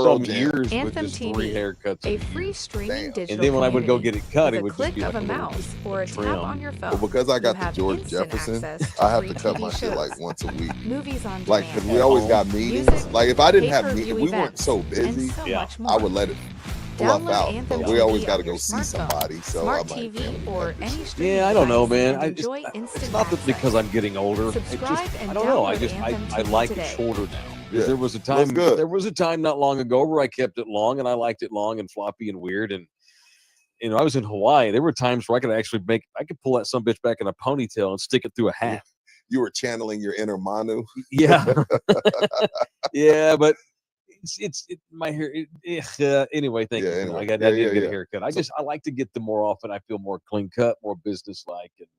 some Jam. years Anthem with just TV, 3 haircuts a a free year. streaming Damn. digital And then when I would go get it cut, with it a would just click be like of a a little mouse or a tap on your phone. But because I you got the have George instant Jefferson, access to I have free to cut TV my shit shows, like once a week. movies on Like, demand, because we always got home. meetings. music, Like, if I didn't have pay-per-view meetings, if we weren't events, so and busy, so Yeah. much more. I would let it fluff Download out. Anthem But we always TV got to on your go see smartphone, somebody. So smart I'm like, TV, damn, let me or cut this any shit. streaming Yeah, I don't know, device man. and enjoy instant it's not that access. because I'm getting older. It's Subscribe just and I don't know. I download just Anthem I TV like today. it shorter now. Yeah. There was a Looks time. good. There was a time not long ago where I kept it long, and I liked it long and floppy and weird. And I was in Hawaii. There were times where I could pull that some bitch back in a ponytail and stick it through a hat. You were channeling your inner Manu. Yeah, yeah, but my hair. Anyway, thank you. For Anyway. that. I didn't get a haircut. I like to get them more often. I feel more clean cut, more business-like, and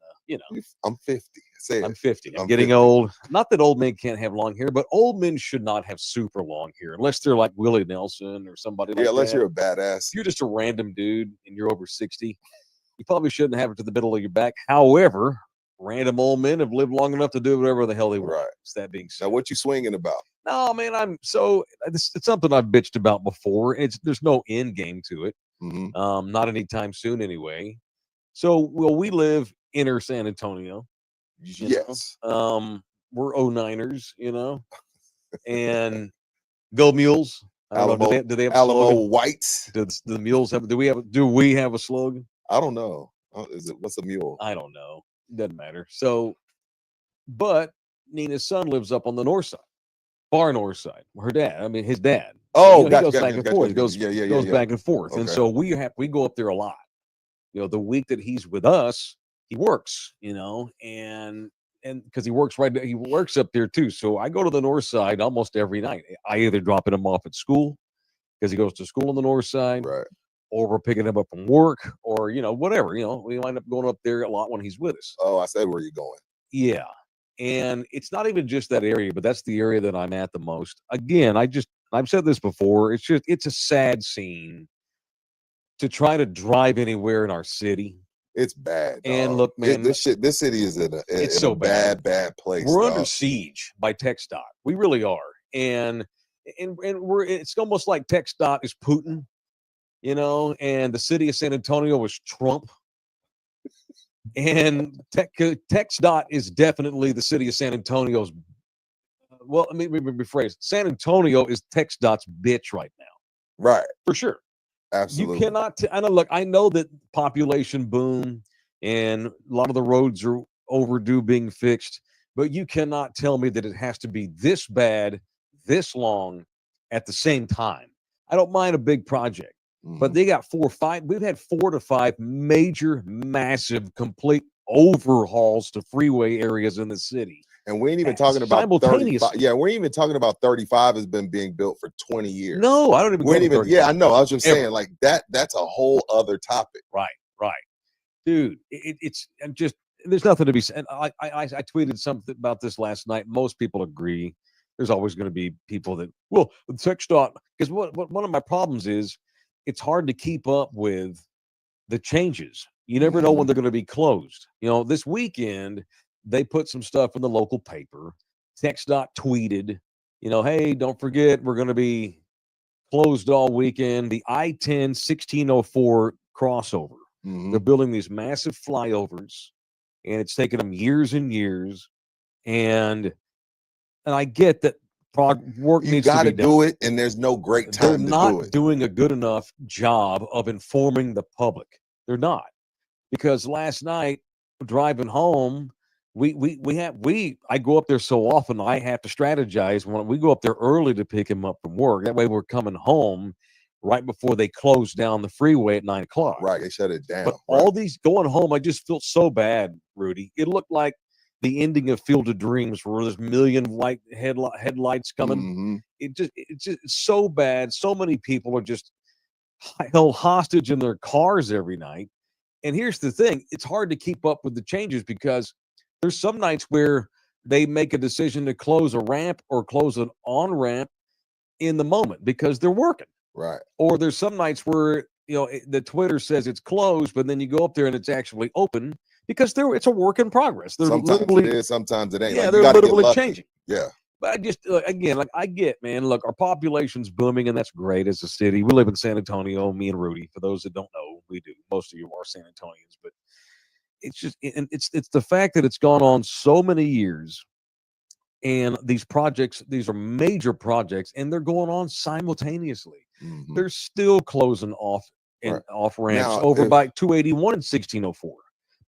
I'm 50. Say it. I'm 50. I'm I'm getting 50. old. Not that old men can't have long hair, but old men should not have super long hair unless they're like Willie Nelson or somebody like that. Yeah, unless you're a badass. If you're just a random dude and you're over 60, you probably shouldn't have it to the middle of your back. However, random old men have lived long enough to do whatever the hell they want. Right. So that being said, Now, what you swinging about? no, man, it's something I've bitched about before. There's no end game to it. Mm-hmm. Not anytime soon anyway. So, we live inner San Antonio. Yes. We're 09ers, and go Mules. I don't know, do they have a Alamo slogan? Whites. The Mules do we have a slogan? I don't know. What's a mule? I don't know. Doesn't matter. So, but Nina's son lives up on the north side, far north side. His dad. Oh, he goes back and forth. He goes back and forth. Okay. And so we go up there a lot. The week that he's with us, he works, and because he works up there too. So I go to the north side almost every night. I either dropping him off at school because he goes to school on the north side, right, or we're picking him up from work, or whatever. We wind up going up there a lot when he's with us. Oh, I said, where you going? Yeah, and it's not even just that area, but that's the area that I'm at the most. Again, I've said this before. It's a sad scene to try to drive anywhere in our city. It's bad. And look, man, this city is in a bad place. We're under siege by TxDOT. We really are, and it's almost like TxDOT is Putin, and the city of San Antonio is Trump, and TxDOT is definitely the city of San Antonio's. Well, let me rephrase. San Antonio is TxDOT's bitch right now, right? For sure. Absolutely. You cannot. I know that population boom and a lot of the roads are overdue being fixed, but you cannot tell me that it has to be this bad, this long, at the same time. I don't mind a big project, but they got 4 or 5. We've had 4 to 5 major, massive, complete overhauls to freeway areas in the city. And we ain't even talking about 35. Yeah, we ain't even talking about 35 has been being built for 20 years. No, I don't even. Yeah, I know. I was just saying, like that's a whole other topic. Right, dude. There's nothing to be said. I tweeted something about this last night. Most people agree. There's always going to be people that TxDOT, because one of my problems is it's hard to keep up with the changes. You never know when they're going to be closed. This weekend, they put some stuff in the local paper. TxDOT tweeted, hey, don't forget, we're going to be closed all weekend. The I-10 1604 crossover. They're building these massive flyovers, and it's taken them years and years. And I get that work needs to be done. You got to do it, and there's no great time to do it. They're not doing a good enough job of informing the public. They're not. Because last night, driving home, I go up there so often I have to strategize when we go up there early to pick him up from work. That way we're coming home right before they close down the freeway at 9 o'clock. Right, they shut it down. But all these going home, I just felt so bad, Rudy. It looked like the ending of Field of Dreams, where there's a million white headlights coming. It's just so bad. So many people are just held hostage in their cars every night. And here's the thing: it's hard to keep up with the changes because there's some nights where they make a decision to close a ramp or close an on-ramp in the moment because they're working. Right. Or there's some nights where, the Twitter says it's closed, but then you go up there and it's actually open because it's a work in progress. Sometimes it is, sometimes it ain't. Yeah, like, they're literally changing. Yeah. But I just again, like I get, man. Look, our population's booming, and that's great as a city. We live in San Antonio. Me and Rudy. For those that don't know, we do. Most of you are San Antonians, but it's just, and it's the fact that it's gone on so many years, and these projects, these are major projects, and they're going on simultaneously. Mhm. They're still closing off and Right. off ramps Now, over by 281 and 1604.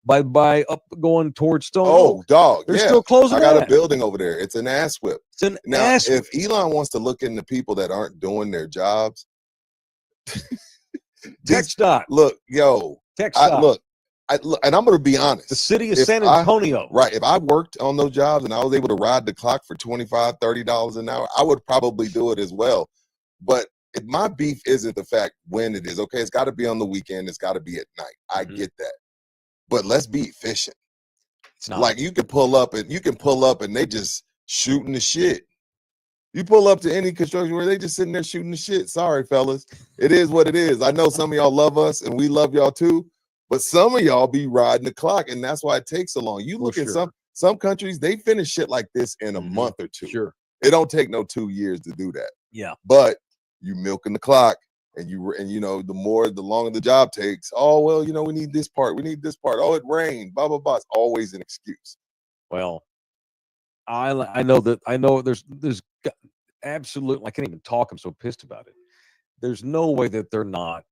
By up going towards Stone Oh, Oak. dog. They're Yeah. still closing I got a that. building over there. It's an ass whip. It's an Now, ass if whip. Elon wants to look into people that aren't doing their jobs, TxDOT. look, yo, TxDOT. look, and I'm going to be honest. The city of If San Antonio. Right. If I worked on those jobs and I was able to ride the clock for $25, $30 an hour, I would probably do it as well. But my beef isn't the fact when it is. Okay, it's got to be on the weekend. It's got to be at night. I get that. But let's be efficient. It's not. Like you can pull up and they just shooting the shit. You pull up to any construction where they just sitting there shooting the shit. Sorry, fellas. It is what it is. I know some of y'all love us and we love y'all too, but some of y'all be riding the clock, and that's why it takes so long. You look at some countries, they finish shit like this in a month or two. Sure. It don't take no 2 years to do that. Yeah. But you milking the clock, and you know, the longer the job takes. Oh, well, you know, we need this part. Oh, it rained. Blah blah blah. It's always an excuse. Well, I know there's absolutely, I can't even talk. I'm so pissed about it. There's no way that they're not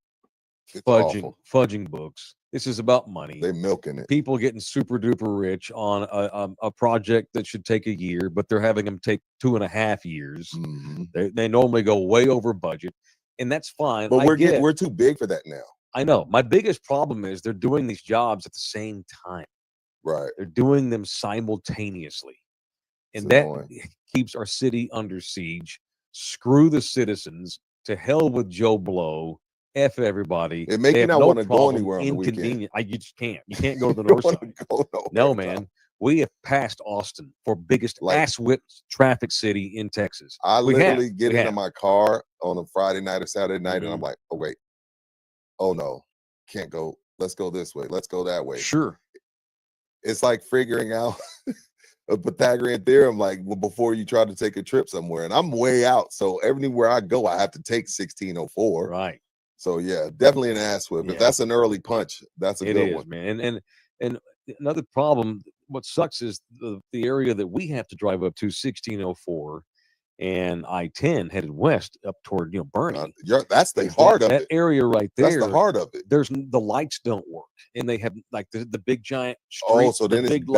fudging books. This is about money. They milking it. People getting super duper rich on a project that should take a year, but they're having them take 2.5 years. Mm-hmm. They normally go way over budget, and that's fine. But we're too big for that now. I know. My biggest problem is they're doing these jobs at the same time. Right. They're doing them simultaneously. And that keeps our city under siege. Screw the citizens. To hell with Joe Blow. F everybody. It makes you not want to go anywhere on the weekend. You just can't. You can't go to the north side. No, man. We have passed Austin for biggest ass whip traffic city in Texas. I literally get into my car on a Friday night or Saturday night, and I'm like, oh, wait. Oh, no. Can't go. Let's go this way. Let's go that way. Sure. It's like figuring out a Pythagorean theorem, like before you try to take a trip somewhere. And I'm way out. So everywhere I go, I have to take 1604. Right. So yeah, definitely an ass whip. If that's an early punch, that's a good one. Man. And another problem, what sucks is the area that we have to drive up to 1604 and I-10 headed west up toward Bernie. That's the heart of it. That area right there. That's the heart of it. The lights don't work, and they have like the big giant streets. Oh, so then it's big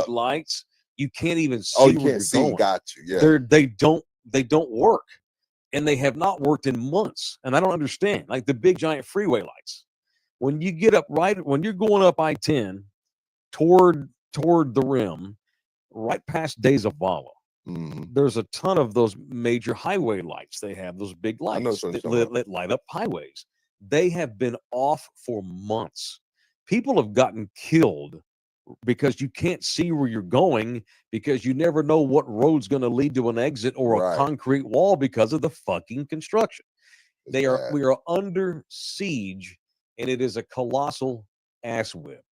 lights. You can't even see. Oh, you can't see. Going. Got you. Yeah. They don't work, and they have not worked in months. And I don't understand. Like the big giant freeway lights. When you get up when you're going up I-10 toward the rim, right past Days of Vala. Mm-hmm. There's a ton of those major highway lights. They have those big lights that light up highways. They have been off for months. People have gotten killed because you can't see where you're going because you never know what road's going to lead to an exit or a concrete wall because of the fucking construction. We are under siege, and it is a colossal ass whip.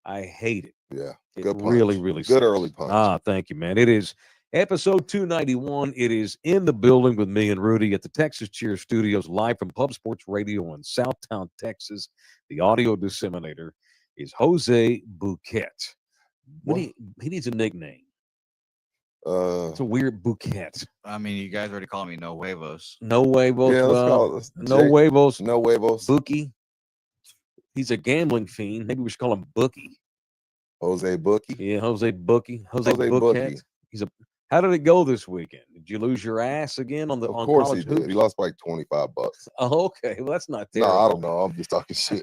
I hate it. Yeah. It really good sucks. Early punch. Thank you, man. It is episode 291. It is in the building with me and Rudy at the Texas Cheer Studios, live from Pub Sports Radio in Southtown, Texas. The audio disseminator is Jose Bouquet. He needs a nickname. It's a weird Bouquet. I mean, you guys already call me No Huevos. No Huevos. Yeah, let's call it No Huevos. No Huevos. Bookie. He's a gambling fiend. Maybe we should call him Bookie. Jose Bookie. Yeah, Jose Bookie. Jose Bookie. How did it go this weekend? Did you lose your ass again on Of course he did. He lost like $25. Oh, okay. Well, that's not terrible. No, I don't know. I'm just talking shit.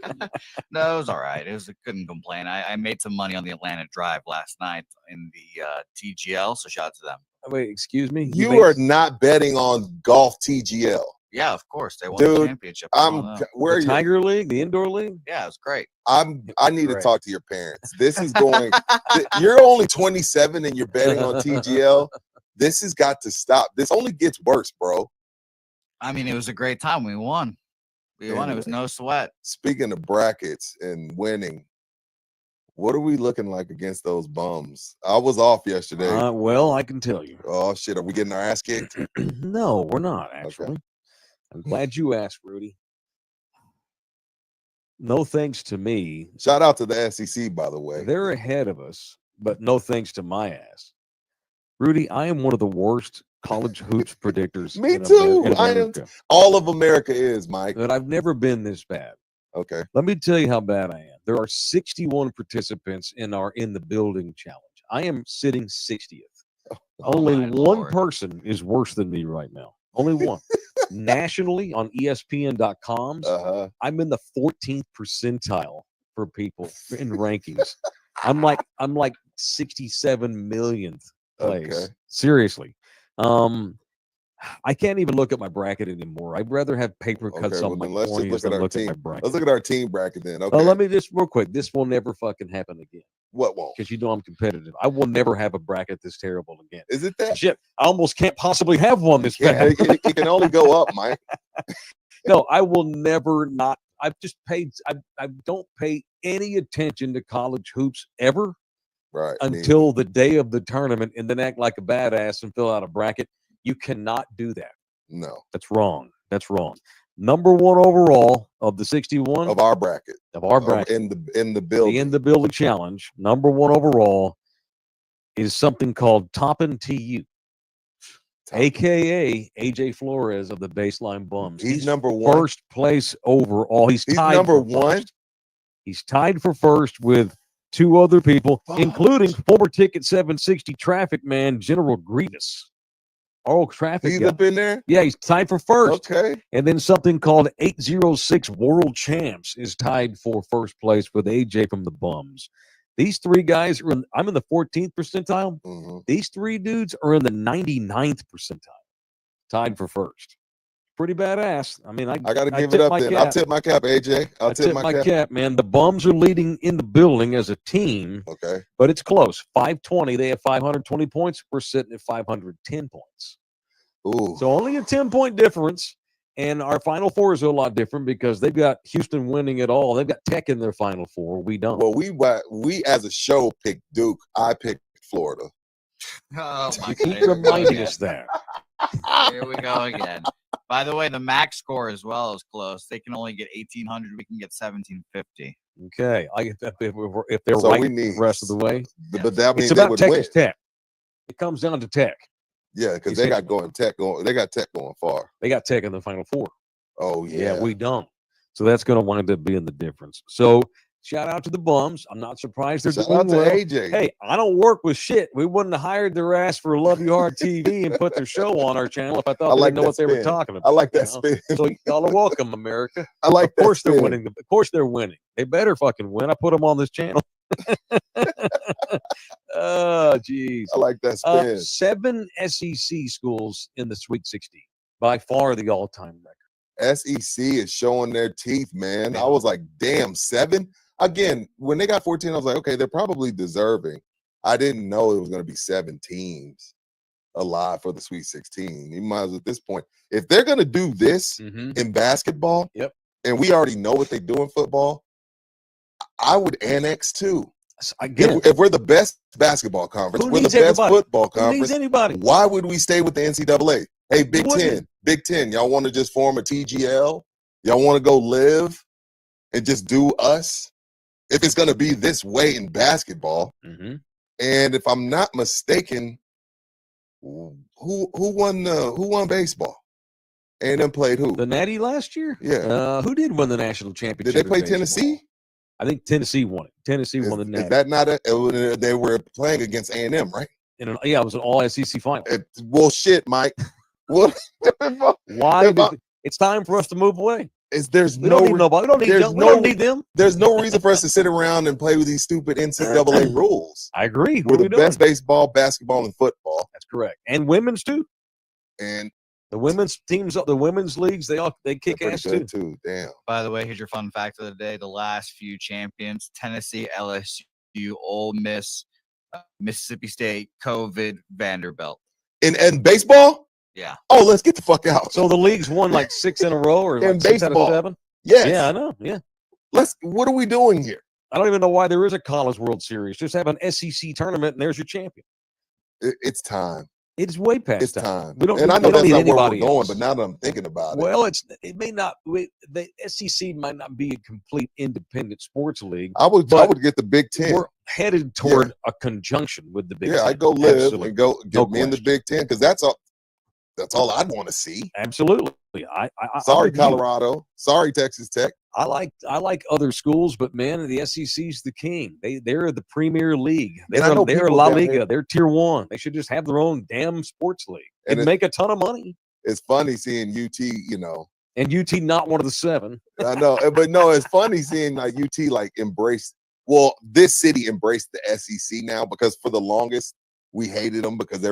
No, it was all right. I couldn't complain. I made some money on the Atlanta Drive last night in the TGL, so shout out to them. Wait, excuse me? You are not betting on golf TGL. Yeah, of course. They won the championship. Where are you? Tiger League, the indoor league? Yeah, it was great. I need to talk to your parents. This is going. You're only 27 and you're betting on TGL. This has got to stop. This only gets worse, bro. I mean, it was a great time. We won. We won. It was no sweat. Speaking of brackets and winning, What are we looking like against those bums? I was off yesterday. Well, I can tell you. Oh shit, are we getting our ass kicked? No, we're not actually. I'm glad you asked, Rudy. No thanks to me. Shout out to the SEC, by the way. They're ahead of us, but no thanks to my ass. Rudy, I am one of the worst college hoops predictors. Me in too. in I am. America. All of America is, Mike. But I've never been this bad. Okay. Let me tell you how bad I am. There are 61 participants in the building challenge. I am sitting 60th. Only my one Lord. person is worse than me right now. Only one. Nationally on ESPN.com, I'm in the 14th percentile for people in rankings. I'm like 67 millionth place. Okay. Seriously. I can't even look at my bracket anymore. I'd rather have paper cuts on my let's just corneas look at than our look at team. my bracket. Let's look at our team bracket then. Okay. Oh, let me just real quick. This will never fucking happen again What won't? because you know I'm competitive. I will never have a bracket this terrible again. Is it that? Shit, I almost can't possibly have one this Yeah, bad. it can only go up, Mike. No, I will never not. I've just paid. I don't pay any attention to college hoops ever Right. until the day of the tournament, and then act like a badass and fill out a bracket. You cannot do that. No. That's wrong. That's wrong. Number one overall of the 61 Of our bracket. of our bracket In the building. in the building challenge. Number one overall is something called Toppin TU, aka AJ Flores of the Baseline Bums. He's number one. First place overall. He's tied number for one. first. He's tied for first with two other people, including former Ticket 760 traffic man General Grievous. All traffic. He's guy. up in there. Yeah, he's tied for first. Okay. And then something called 806 World Champs is tied for first place with AJ from the Bums. These three guys are I'm in the 14th percentile. Mm-hmm. These three dudes are in the 99th percentile, tied for first. Pretty badass. I mean, I got to give it up then. I'll tip my cap, AJ. I'll tip my cap, man. The Bums are leading in the building as a team. Okay. But it's close. 520. They have 520 points. We're sitting at 510 points. Ooh. So only a 10-point difference. And our Final Four is a lot different because they've got Houston winning it all. They've got Tech in their Final Four. We don't. Well, we as a show picked Duke. I picked Florida. Oh, my You God. keep Here we go reminding again. us that. Here we go again. By the way, the max score as well is close. They can only get 1,800. We can get 1,750. Okay. I get that if they're So right we need the rest of the way. But that means It's they about would win. Texas Tech. It comes down to Tech. Yeah, because You they see- got Tech going far. They got Tech in the Final Four. Oh yeah. We don't. So that's going to wind up being the difference. So shout out to the Bums. I'm not surprised they're Shout doing out to well. AJ. Hey, I don't work with shit. We wouldn't have hired their ass for Love You Hard TV and put their show on our channel if I thought I they like didn't know that what they were spin. talking about. I like you that know? spin. So y'all are welcome, America. I like Of course that they're spin. winning. Of course they're winning. They better fucking win. I put them on this channel. Oh, jeez. I like that spin. 7 SEC schools in the Sweet 16. By far the all-time record. SEC is showing their teeth, man. Yeah. I was like, damn, 7? Again, when they got 14, I was like, okay, they're probably deserving. I didn't know it was going to be 7 teams alive for the Sweet 16. You might as well at this point. If they're going to do this in basketball, Yep. and we already know what they do in football, I would annex too. Again, If we're the best basketball conference, Who we're the needs best everybody? football who conference. needs anybody? Why would we stay with the NCAA? Hey, Big wouldn't. Ten, y'all want to just form a TGL? Y'all want to go live and just do us? If it's going to be this way in basketball, and if I'm not mistaken, who won baseball? And then played who? The Natty last year? Yeah. Who did win the national championship? Did they play in baseball? Tennessee? I think Tennessee won it. Tennessee won the Is Natty. that not they were playing against A&M, right? Yeah, it was an all SEC final. Well, shit, Mike. What? Why? It's time for us to move away. There's We don't need nobody. We don't need them. We don't need them. There's no reason for us to sit around and play with these stupid NCAA rules. I agree. We're What are the we doing? best baseball, basketball, and football. That's correct. And women's too. And The women's teams, the women's leagues, they kick they're ass pretty too. good too. Damn. By the way, here's your fun fact of the day. The last few champions, Tennessee, LSU, Ole Miss, Mississippi State, COVID, Vanderbilt. And baseball? Yeah. Oh, let's get the fuck out. So the league's won like 6 in a row or In like 6 out of baseball. 7? Yes. Yeah, I know. Yeah. What are we doing here? I don't even know why there is a College World Series. Just have an SEC tournament, and there's your champion. It's time. It's way past It's time. We don't. And Need, I know we don't that's need not where we're anybody going, else. but now that I'm thinking about it, Well, it may not. The SEC might not be a complete independent sports league. I would get the Big Ten. We're headed toward a conjunction with the Big Ten. I go live Absolutely. and go get me in the question. Big Ten because that's all. That's all I'd want to see. Absolutely. I Sorry, Colorado. Sorry, Texas Tech. I like other schools, but man, the SEC's the king. They're the premier league. They're La Liga. They're tier 1. They should just have their own damn sports league and make a ton of money. It's funny seeing UT, and UT not one of the 7. I know, but no, it's funny seeing like UT like embrace. Well, this city embraced the SEC now because for the longest we hated them because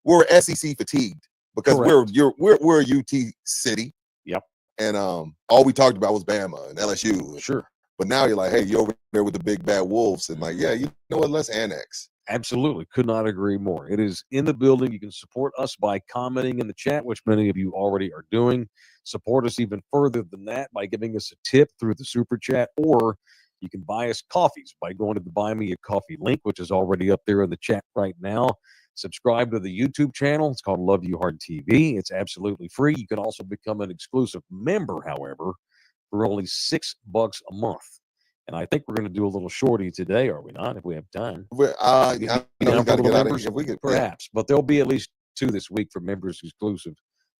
we're SEC fatigued. Because we're a UT city. Yep. And all we talked about was Bama and LSU. Sure. But now you're like, hey, you're over there with the big bad wolves. And like, yeah, you know what? Let's annex. Absolutely. Could not agree more. It is in the building. You can support us by commenting in the chat, which many of you already are doing. Support us even further than that by giving us a tip through the super chat, or you can buy us coffees by going to the Buy Me a Coffee link, which is already up there in the chat right now. Subscribe to the YouTube channel. It's called Love You Hard TV. It's absolutely free. You can also become an exclusive member, however, for only $6 a month. And I think we're going to do a little shorty today, are we not? If we have time. I know we got to get out of here. If we could, perhaps, but there'll be at least 2 this week for members exclusive.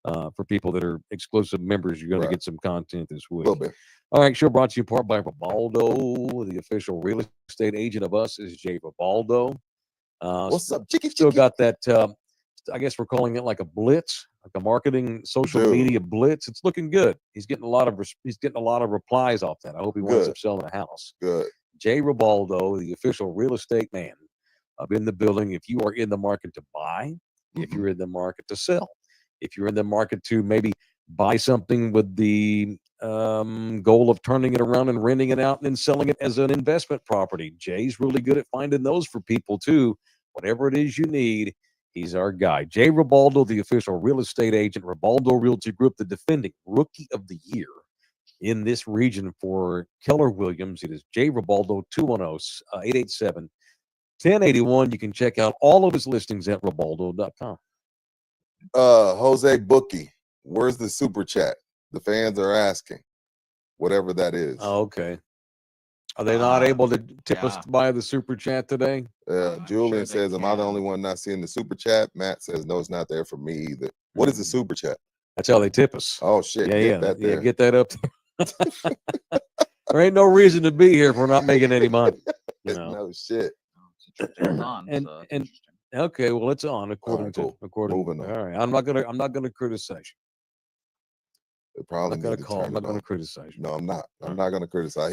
For people that are exclusive members, you're going to get some content this week. A little bit. All right, show brought to you in part by Ribaldo. The official real estate agent of us is Jay Ribaldo. What's up, Still got that. I guess we're calling it like a blitz, like a marketing social media blitz. It's looking good. He's getting a lot of replies off that. I hope he winds up selling a house. Good. Jay Ribaldo, the official real estate man, in the building. If you are in the market to buy, if you're in the market to sell, if you're in the market to maybe buy something with the goal of turning it around and renting it out and then selling it as an investment property, Jay's really good at finding those for people too. Whatever it is you need, he's our guy. Jay Ribaldo, the official real estate agent, Ribaldo Realty Group, the defending Rookie of the Year in this region for Keller Williams. It is Jay Ribaldo, 210-887-1081. You can check out all of his listings at ribaldo.com. Jose Bookie, where's the super chat? The fans are asking, whatever that is. Oh, okay. Are they not able to tip us by the super chat today? Julian says, am I the only one not seeing the super chat? Matt says, no, it's not there for me either. What is the super chat? That's how they tip us. Oh, shit. Get that up there. There ain't no reason to be here if we're not making any money. No shit. And okay, well, it's on according to. Moving on. All right, I'm not gonna criticize you. I'm not gonna criticize you. No, I'm not. I'm not gonna criticize.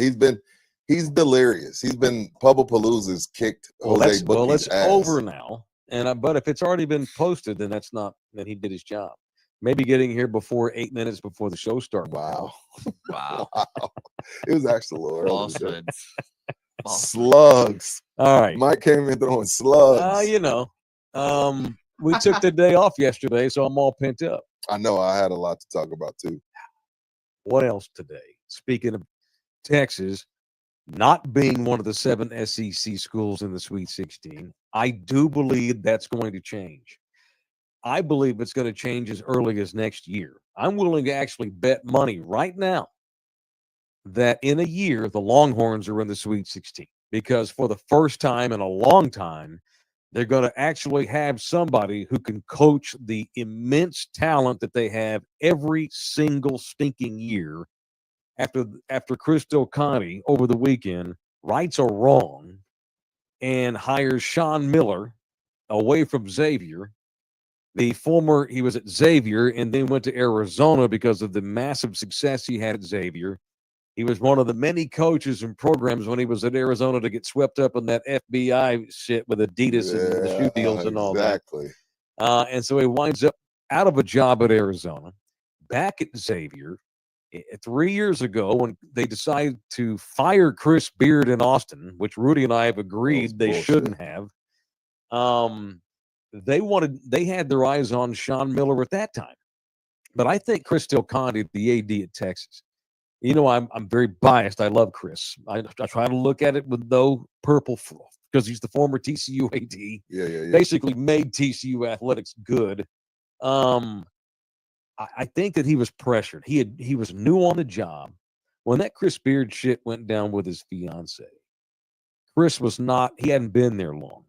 He's delirious. He's been Palooza's kicked Jose Bookie's ass. Over now. But if it's already been posted, then then he did his job. Maybe getting here before 8 minutes before the show started. Wow. Wow. It was actually a little early. Falsehoods. Slugs. All right. Mike came in throwing slugs. We took the day off yesterday, so I'm all pent up. I know. I had a lot to talk about too. What else today? Speaking of Texas not being one of the 7 SEC schools in the Sweet 16, I do believe that's going to change. I believe it's going to change as early as next year. I'm willing to actually bet money right now that in a year, the Longhorns are in the Sweet 16, because for the first time in a long time, they're going to actually have somebody who can coach the immense talent that they have every single stinking year. After Chris Del Conte over the weekend rights a wrong and hires Sean Miller away from Xavier. He was at Xavier and then went to Arizona because of the massive success he had at Xavier. He was one of the many coaches and programs when he was at Arizona to get swept up in that FBI shit with Adidas and the shoe deals and all that. And so he winds up out of a job at Arizona, back at Xavier 3 years ago when they decided to fire Chris Beard in Austin, which Rudy and I have agreed they shouldn't have. They had their eyes on Sean Miller at that time. But I think Chris Del Conte, the AD at Texas, You know, I'm very biased. I love Chris. I try to look at it with no purple because he's the former TCU AD. Yeah. Basically made TCU athletics good. I think that he was pressured. He was new on the job when that Chris Beard shit went down with his fiance. Chris was not. He hadn't been there long,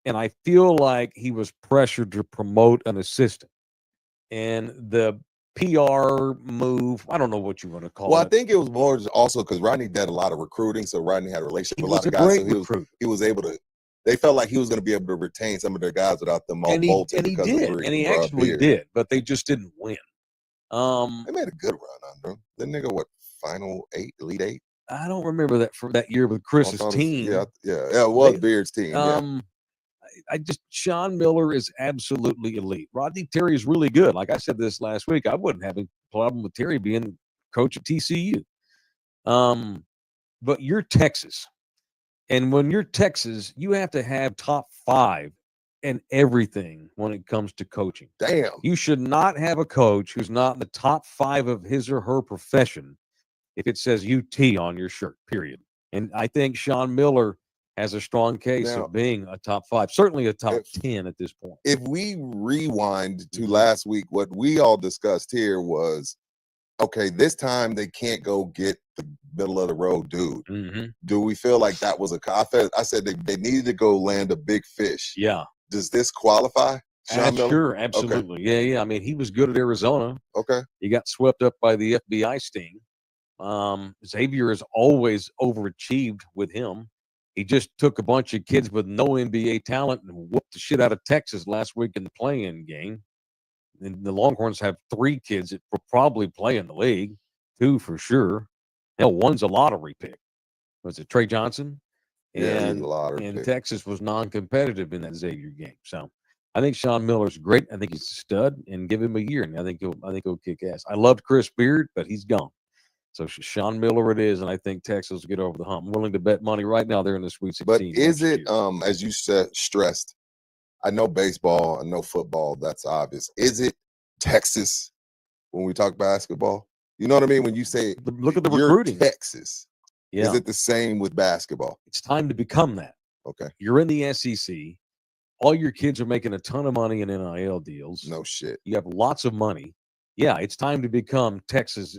and I feel like he was pressured to promote an assistant. And the PR move, I don't know what you want to call Well, I it. think it was more also because Rodney did a lot of recruiting, so Rodney had a relationship He with a lot was a of guys. great So recruit. he was able to. They felt like he was going to be able to retain some of their guys without them all bolting And he because did, of and he Beard. actually did, but they just didn't win. They made a good run under him. Didn't they go what final 8, Elite 8? I don't remember that for that year with Chris's team. Yeah, it was They- Beard's team. Yeah. I just Sean Miller is absolutely elite. Rodney Terry is really good. Like I said this last week, I wouldn't have a problem with Terry being coach at TCU. But you're Texas. And when you're Texas, you have to have top 5 in everything when it comes to coaching. Damn. You should not have a coach who's not in the top 5 of his or her profession if it says UT on your shirt, period. And I think Sean Miller has a strong case Now, of being a top 5, certainly a top 10 at this point. If we rewind to last week, what we all discussed here was, okay, this time they can't go get the middle of the road dude. Mm-hmm. Do we feel like that was I said they needed to go land a big fish. Yeah. Does this qualify? Sean Miller? Sure, absolutely. Okay. Yeah. I mean, he was good at Arizona. Okay. He got swept up by the FBI sting. Xavier has always overachieved with him. He just took a bunch of kids with no NBA talent and whooped the shit out of Texas last week in the play-in game. And the Longhorns have 3 kids that will probably play in the league, 2 for sure. Hell, one's a lottery pick. Was it Trey Johnson? Yeah, And, he's a lottery and pick. Texas was non-competitive in that Xavier game. So I think Sean Miller's great. I think he's a stud, and give him a year, and I think he'll kick ass. I loved Chris Beard, but he's gone. So Sean Miller it is, and I think Texas will get over the hump. I'm willing to bet money right now they're in the Sweet 16. But is next it year. as you said, stressed? I know baseball, I know football, that's obvious. Is it Texas when we talk basketball? You know what I mean? When you say Look at the you're recruiting. Texas, Yeah. is it the same with basketball? It's time to become that. Okay. You're in the SEC. All your kids are making a ton of money in NIL deals. No shit. You have lots of money. Yeah, it's time to become Texas.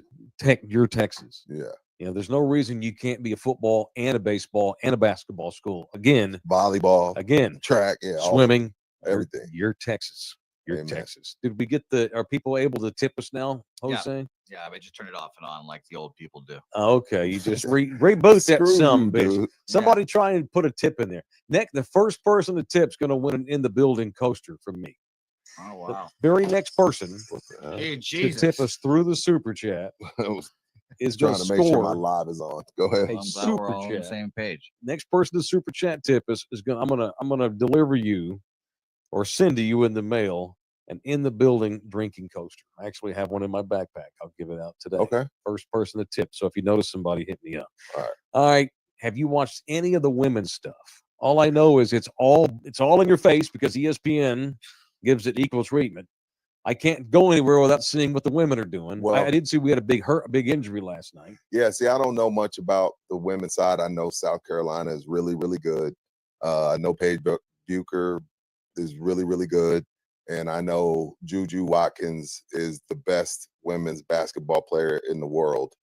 You're Texas. Yeah. You know, there's no reason you can't be a football and a baseball and a basketball school. Again, Volleyball, again, track, yeah, swimming, everything. You're Texas. You're Amen. Texas. Did we get are people able to tip us now, Jose? Yeah, I just turn it off and on like the old people do. Oh, okay. You just reboot that Screw some you, bitch. dude. Somebody try and put a tip in there. The first person to tip's going to win an in the building coaster from me. Oh wow! The very next person Hey, to Jesus. tip us through the super chat is going Trying to to make sure my score. live is on. Go ahead. Hey, I'm glad we're super all on the chat. same page. Next person to super chat tip us is going. I'm gonna deliver you or send to you in the mail an in the building drinking coaster. I actually have one in my backpack. I'll give it out today. Okay. First person to tip. So if you notice somebody, hit me up. All right. All right. Have you watched any of the women's stuff? All I know is it's all in your face because ESPN gives it equal treatment. I can't go anywhere without seeing what the women are doing. Well, I did see we had a big injury last night. Yeah, see, I don't know much about the women's side. I know South Carolina is really, really good. I know Paige Bucher is really, really good. And I know Juju Watkins is the best women's basketball player in the world.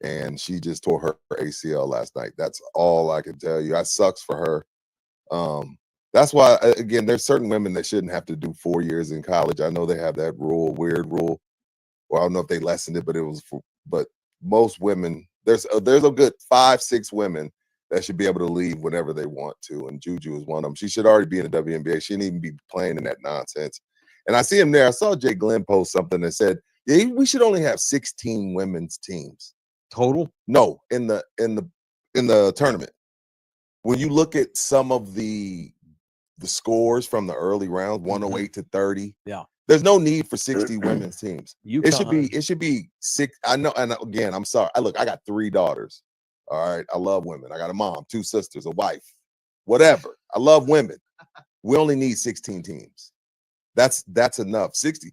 And she just tore her ACL last night. That's all I can tell you. That sucks for her. That's why, again, there's certain women that shouldn't have to do 4 years in college. I know they have that weird rule. Well, I don't know if they lessened it, but most women, there's a good 5-6 women that should be able to leave whenever they want to, and Juju is one of them. She should already be in the WNBA. She shouldn't even be playing in that nonsense. And I see him there. I saw Jay Glenn post something that said, "Yeah, we should only have 16 women's teams total." No, in the tournament. When you look at some of the scores from the early rounds, 108 to 30, yeah, there's no need for 60 women's teams. UConn. It should be 6. I know, and again, I'm sorry. I got 3 daughters. All right. I love women. I got a mom, 2 sisters, a wife, whatever. I love women. We only need 16 teams. That's enough. 60.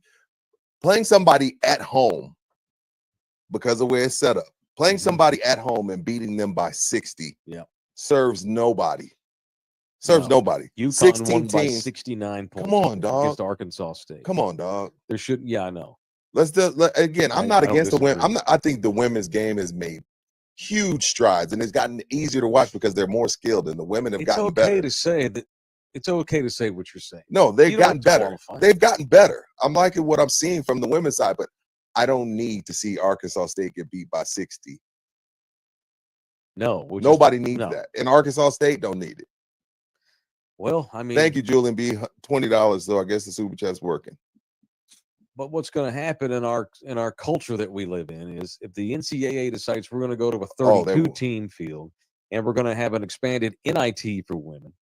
Playing somebody at home because of where it's set up. Playing Mhm. somebody at home and beating them by 60 Yeah. serves nobody. Serves No. nobody. UConn 16 won by teams. 69 points. Come on, dog. Against Arkansas State. Come on, dog. There shouldn't. Yeah, I know. Let's do again. I'm I not don't against the women. disagree. I think the women's game has made huge strides and it's gotten easier to watch because they're more skilled and the women have It's gotten okay better. to say that. It's okay to say what you're saying. No, they've You don't gotten have to better. qualify. They've gotten better. I'm liking what I'm seeing from the women's side, but I don't need to see Arkansas State get beat by 60. No, Nobody needs no. that. And Arkansas State don't need it. Well, I mean, Thank you, Julian B. $20. So I guess the super chat's working. But what's going to happen in our culture that we live in is if the NCAA decides we're going to go to a Oh, they 32 will. team field and we're going to have an expanded NIT for women,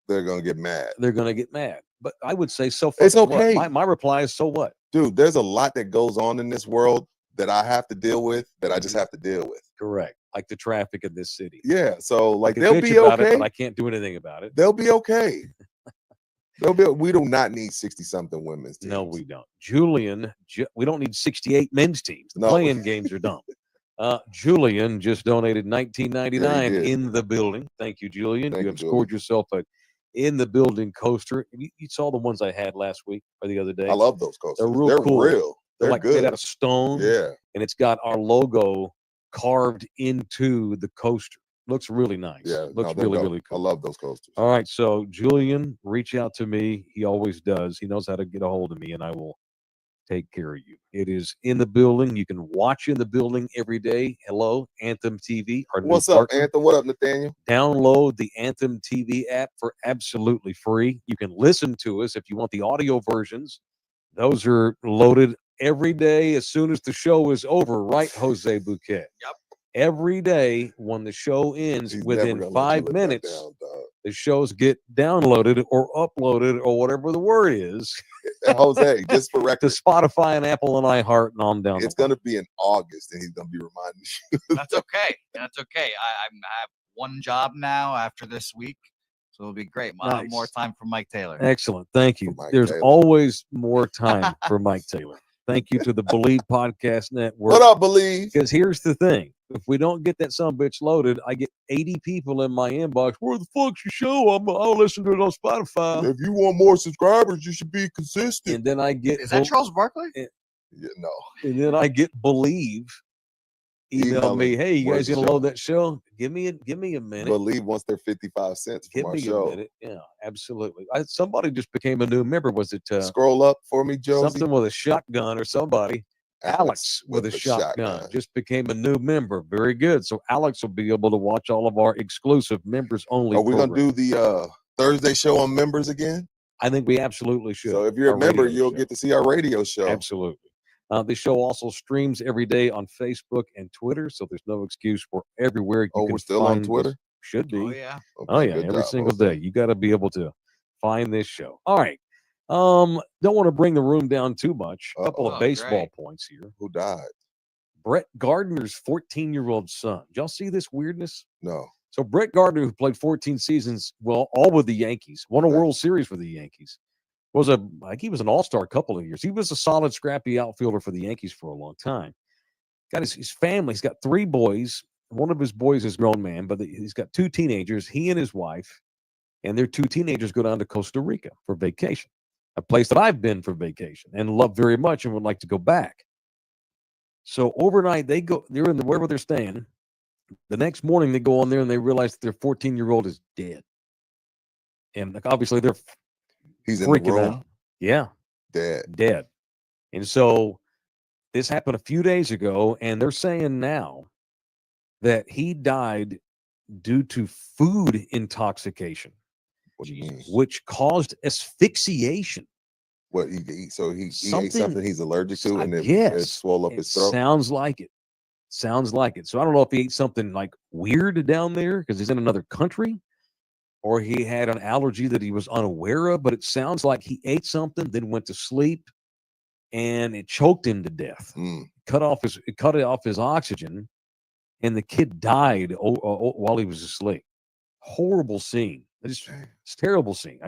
They're gonna get mad. they're going to get mad. But I would say, so It's fucking what? okay. My reply is, so what? Dude, there's a lot that goes on in this world that I have to deal with that I just have to deal with. Correct. Like the traffic in this city. Yeah. So I like can they'll bitch be about it, okay. but I can't do anything about it. They'll be okay. We do not need 60-something women's teams. No, we don't. Julian, we don't need 68 men's teams. The No. playing games are dumb. Julian just donated $19.99 Yeah, he did. in the building. Thank you, Julian. Thank You you, have scored yourself a in the building coaster. You saw the ones I had last week or the other day. I love those coasters. They're real cool. Real. They're They're like good. made out of stone. Yeah. And it's got our logo carved into the coaster. Looks really nice. Yeah. Looks they're really, dope. really cool. I love those coasters. All right. So Julian, reach out to me. He always does. He knows how to get a hold of me, and I will take care of you. It is in the building. You can watch in the building every day. Hello, Anthem TV. Our new What's up, partner. Anthem? What up, Nathaniel? Download the Anthem TV app for absolutely free. You can listen to us if you want the audio versions. Those are loaded every day as soon as the show is over, right, Jose Bouquet? Yep. Every day when the show ends, He's within never gonna let you 5 live that minutes, down, dog. the shows get downloaded or uploaded or whatever the word is Jose, just for to record, Spotify and Apple and iHeart and on down. it's going to be in August, and he's going to be reminding you. That's okay. That's okay. I have one job now after this week, so it'll be great. I'll have more Nice. time for Mike Taylor. Excellent. Thank you. Mike There's Taylor. always more time for Mike Taylor. Thank you to the Believe Podcast Network. What up, Believe? Because here's the thing. If we don't get that sumbitch loaded, I get 80 people in my inbox. Where the fuck's your show? I'll listen to it on Spotify. If you want more subscribers, you should be consistent. And then I get Is that Charles Barkley? Yeah, no. and then I get Believe. Email me, hey, you where's guys the gonna show? load that show? Give me a minute. Believe wants their 55 cents Give from our me a show. minute. Yeah, absolutely. Somebody just became a new member. Was it Scroll up for me, Josie. something with a shotgun or somebody? Alex with a shotgun just became a new member. Very good. So Alex will be able to watch all of our exclusive members only. Are we going to programs. do the Thursday show on members again? I think we absolutely should. So if you're a Our member, radio you'll show. get to see our radio show. Absolutely. The show also streams every day on Facebook and Twitter, so there's no excuse for everywhere. You Oh, can we're still on find Twitter? this. Should be. Oh yeah. Oh yeah, good every job, single Jose. day. You got to be able to find this show. All right. Don't want to bring the room down too much. A couple Uh-oh. of baseball Great. points here. Who died? Brett Gardner's 14-year-old son. Did y'all see this weirdness? No. So Brett Gardner, who played 14 seasons, well, all with the Yankees, won a Okay. World Series for the Yankees. He was an all-star a couple of years. He was a solid, scrappy outfielder for the Yankees for a long time. Got his family. He's got 3 boys. One of his boys is a grown man, but he's got 2 teenagers. He and his wife and their 2 teenagers go down to Costa Rica for vacation, a place that I've been for vacation and love very much and would like to go back. So overnight, they're in wherever they're staying. The next morning, they go on there and they realize that their 14-year-old is dead. And obviously, they're He's in the freaking room. out. Yeah, Dead. And so this happened a few days ago, and they're saying now that he died due to food intoxication, What do you mean? which caused asphyxiation. What he ate? So he ate Something- something he's allergic to, I and it guess. swole up It his throat. sounds like it. Sounds like it. So I don't know if he ate something like weird down there because he's in another country, or he had an allergy that he was unaware of. But it sounds like he ate something, then went to sleep, and it choked him to death. Mm. It cut off his oxygen, and the kid died while he was asleep. Horrible scene. It's a terrible scene.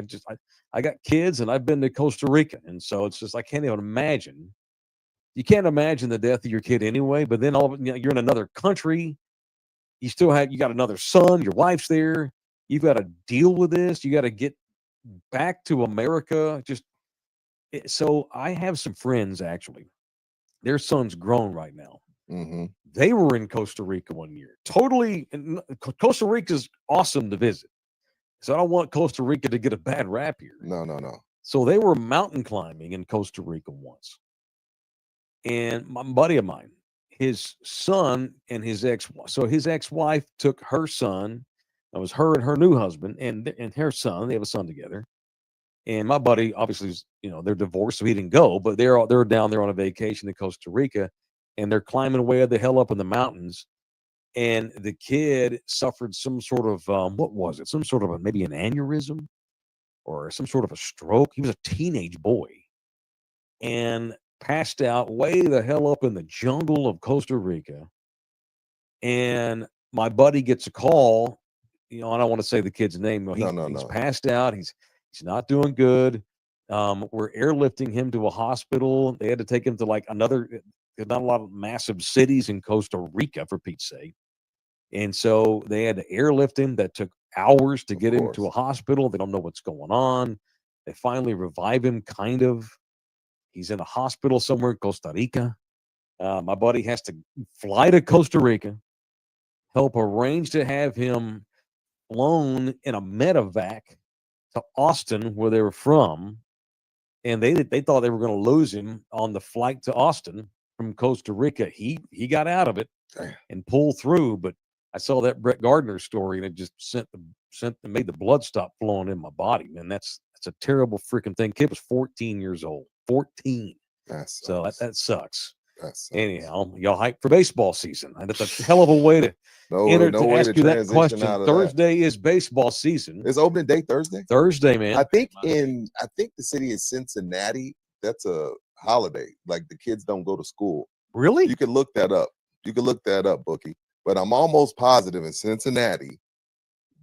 I got kids, and I've been to Costa Rica, and so it's just I can't even imagine. you can't imagine the death of your kid anyway. But then you're in another country. You got another son. Your wife's there. You've got to deal with this. You got to get back to America. So I have some friends actually. Their son's grown right now. Mm-hmm. They were in Costa Rica one year. Costa Rica's awesome to visit. So I don't want Costa Rica to get a bad rap here. No. So they were mountain climbing in Costa Rica once. And my buddy of mine, his son and his ex-wife took her son. That was her and her new husband and her son. They have a son together. And my buddy, obviously, they're divorced, so he didn't go. But they're down there on a vacation in Costa Rica, and they're climbing way the hell up in the mountains. And the kid suffered some sort of what was it? Some sort of maybe an aneurysm or some sort of a stroke. He was a teenage boy and passed out way the hell up in the jungle of Costa Rica. And my buddy gets a call. I don't want to say the kid's name. He's passed out. He's not doing good. We're airlifting him to a hospital. They had to take him to like there's not a lot of massive cities in Costa Rica, for Pete's sake. And so they had to airlift him. That took hours to get him to a hospital. They don't know what's going on. They finally revive him, kind of. He's in a hospital somewhere in Costa Rica. My buddy has to fly to Costa Rica, help arrange to have him flown in a medevac to Austin, where they were from. And they thought they were going to lose him on the flight to Austin from Costa Rica. He got out of it and pulled through. But I saw that Brett Gardner story, and it just made the blood stop flowing in my body. Man, that's a terrible freaking thing. Kid was 14 years old. 14. That sucks. Anyhow, y'all hyped for baseball season. That's a hell of a way to ask you that question. Thursday is baseball season. It's opening day Thursday. Thursday, man. I think the city is Cincinnati. That's a holiday. Like the kids don't go to school. Really? You can look that up. Bookie. But I'm almost positive in Cincinnati,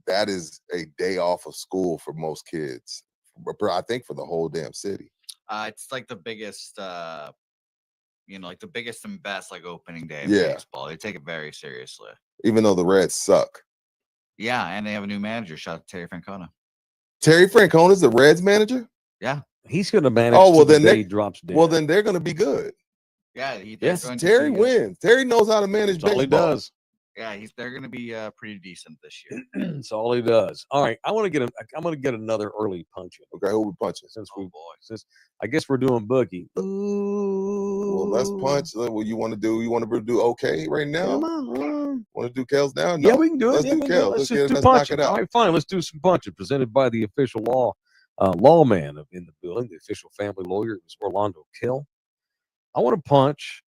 that is a day off of school for most kids. I think for the whole damn city. It's like the biggest, like the biggest and best like opening day of baseball. They take it very seriously. Even though the Reds suck. Yeah, and they have a new manager, shout out to Terry Francona. Terry Francona's the Reds manager? Yeah. He's going to manage he drops down. Well, then they're going to be good. Yeah. Terry wins. Terry knows how to manage baseball. All he does. Yeah, they're going to be pretty decent this year. That's all he does. All right, I'm going to get another early punch in. Okay, who we punching? Since I guess we're doing Boogie. Well, let's punch. What you want to do? You want to do okay right now? Come on. Want to do Kels now? No. Yeah, we can do it. Let's do Kels. Let's knock it out. All right, fine. Let's do some punching. Presented by the official lawman in the building, the official family lawyer. It was Orlando Kell. I want to punch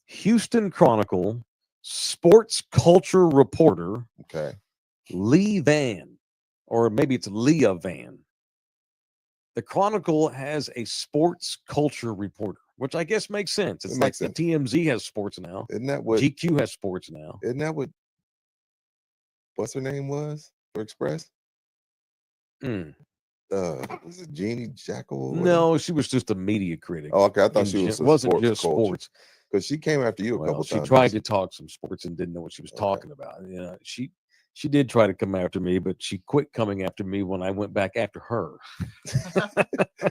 Houston Chronicle sports culture reporter, Lee Van, or maybe it's Leah Van. The Chronicle has a sports culture reporter, which I guess makes sense. It's like the TMZ has sports now. Isn't that what GQ has sports now? Isn't that what's her name was for Express? Was it Jeannie Jackal? No, she was just a media critic. Oh, okay. I thought she wasn't just sports. Because she came after you a couple times. She tried to talk some sports and didn't know what she was talking about. She did try to come after me, but she quit coming after me when I went back after her.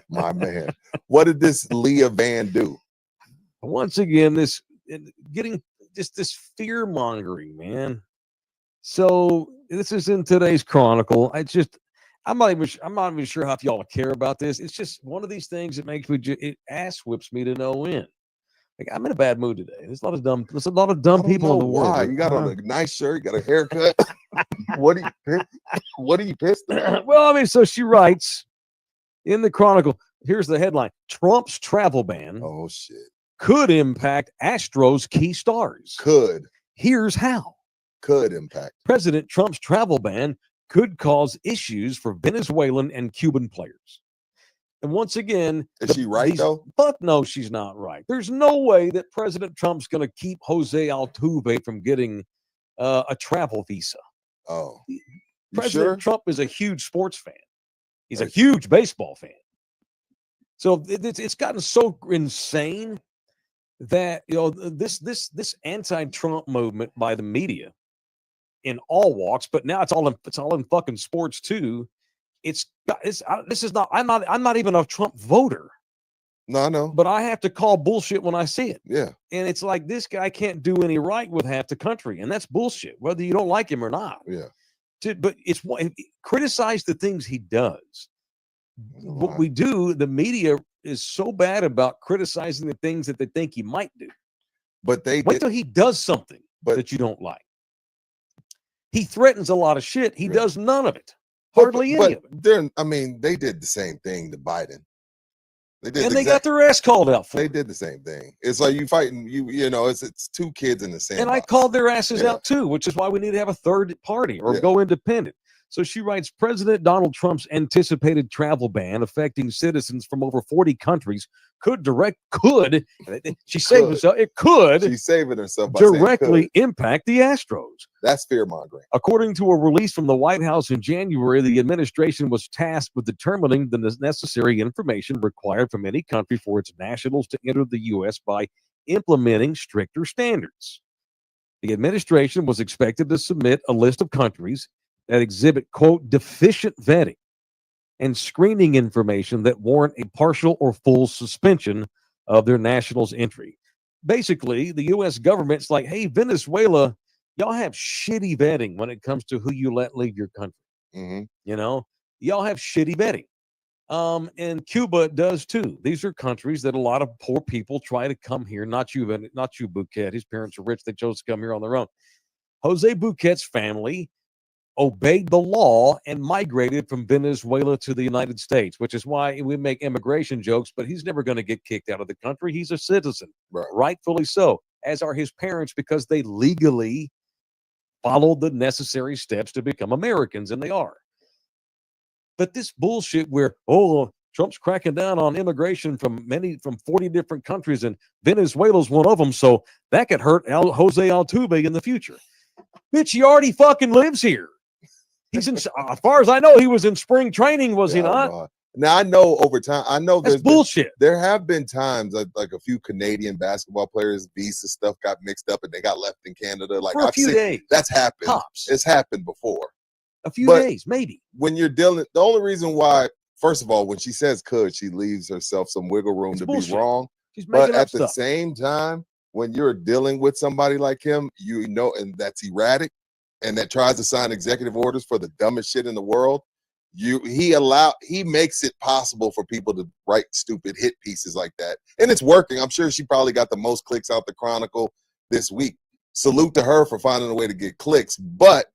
My man. What did this Leah Van do? Once again, this fear mongering, man. So this is in today's Chronicle. I'm not even sure how y'all care about this. It's just one of these things that makes me it ass whips me to no end. Like, I'm in a bad mood today. There's a lot of dumb people in the world. Why? You got on a nice shirt, you got a haircut. What are you pissed at? Well, so she writes in the Chronicle, here's the headline: Trump's travel ban could impact Astros key stars. Here's how. Could impact. President Trump's travel ban could cause issues for Venezuelan and Cuban players. And once again, is she right though? Fuck no, she's not right. There's no way that President Trump's going to keep Jose Altuve from getting a travel visa. Oh, President Trump is a huge sports fan. He's a huge baseball fan. So it's gotten so insane that this anti-Trump movement by the media in all walks, but now it's all in fucking sports too. This is not. I'm not even a Trump voter, No, I know. but I have to call bullshit when I see it. Yeah. And it's like this guy can't do any right with half the country, and that's bullshit, whether you don't like him or not. Yeah. But criticize the things he does. What we do, the media is so bad about criticizing the things that they think he might do. But they wait till he does something that you don't like. He threatens a lot of shit. He does none of it. Hardly any of it. I mean, they did the same thing to Biden. They did, and they got their ass called out for They it. did the same thing. It's like you fighting, you know, it's two kids in the same. And I called their asses out too, which is why we need to have a third party or go independent. So she writes, President Donald Trump's anticipated travel ban affecting citizens from over 40 countries she's saving herself. It could. She's saving herself by directly impact the Astros. That's fear mongering. According to a release from the White House in January, the administration was tasked with determining the necessary information required from any country for its nationals to enter the U.S. by implementing stricter standards. The administration was expected to submit a list of countries that exhibit, quote, deficient vetting and screening information that warrant a partial or full suspension of their nationals' entry. Basically, the U.S. government's like, hey, Venezuela, y'all have shitty vetting when it comes to who you let leave your country. Mm-hmm. You know, y'all have shitty vetting. And Cuba does too. These are countries that a lot of poor people try to come here. Not you, Bouquet. His parents are rich. They chose to come here on their own. Jose Bouquet's family obeyed the law and migrated from Venezuela to the United States, which is why we make immigration jokes, but he's never going to get kicked out of the country. He's a citizen, rightfully so, as are his parents, because they legally followed the necessary steps to become Americans, and they are. But this bullshit where, Trump's cracking down on immigration from 40 different countries, and Venezuela's one of them, so that could hurt Jose Altuve in the future. Bitch, he already fucking lives here. He's in, as far as I know, he was in spring training, was he not? Now I know over time, that's bullshit. There have been times like a few Canadian basketball players' visa stuff got mixed up and they got left in Canada. Like for a few days. That's happened. Tops. It's happened before. A few days, maybe. When you're dealing, the only reason why, first of all, when she says could, she leaves herself some wiggle room to be wrong. She's making but at the same time, when you're dealing with somebody like him, you know, and that's erratic and that tries to sign executive orders for the dumbest shit in the world, he makes it possible for people to write stupid hit pieces like that. And it's working. I'm sure she probably got the most clicks out the Chronicle this week. Salute to her for finding a way to get clicks, but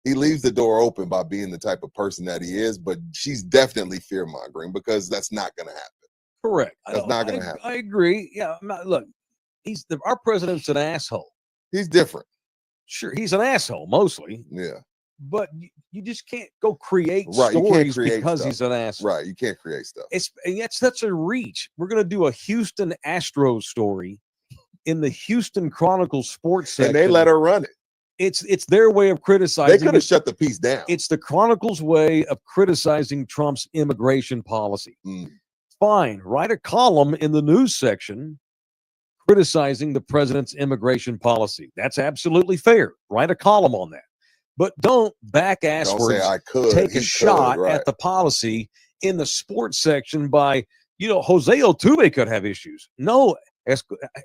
he leaves the door open by being the type of person that he is. But she's definitely fear mongering because that's not going to happen. Correct. That's not going to happen. I agree. Yeah. Look, our president's an asshole. He's different. Sure, he's an asshole mostly. Yeah. But you just can't go create stories because he's an asshole. Right. You can't create stuff. And that's such a reach. We're going to do a Houston Astros story in the Houston Chronicle sports section. And they let her run it. It's their way of criticizing. They could have shut the piece down. It's the Chronicle's way of criticizing Trump's immigration policy. Fine. Write a column in the news section criticizing the president's immigration policy. That's absolutely fair. Write a column on that. But don't back-asswards take a shot at the policy in the sports section by, Jose Altuve could have issues. No,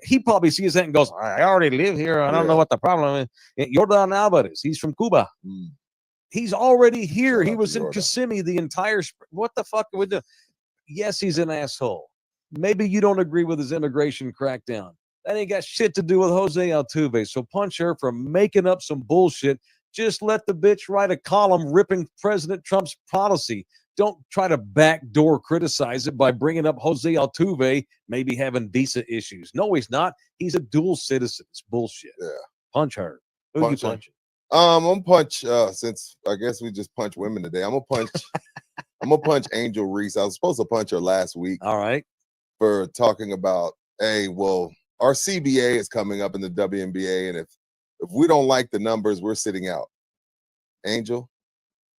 he probably sees that and goes, I already live here. I don't know what the problem is. Yordan Alvarez, he's from Cuba. He's already here. He was in Kissimmee the entire what the fuck are we doing? Yes, he's an asshole. Maybe you don't agree with his immigration crackdown. That ain't got shit to do with Jose Altuve. So punch her for making up some bullshit. Just let the bitch write a column ripping President Trump's policy. Don't try to backdoor criticize it by bringing up Jose Altuve maybe having visa issues. No, he's not. He's a dual citizen. It's bullshit. Yeah. Punch her. Who are you punching? I'm gonna punch. Since I guess we just punch women today, I'm gonna punch. I'm gonna punch Angel Reese. I was supposed to punch her last week. All right. For talking about, our CBA is coming up in the WNBA, and if we don't like the numbers, we're sitting out. Angel,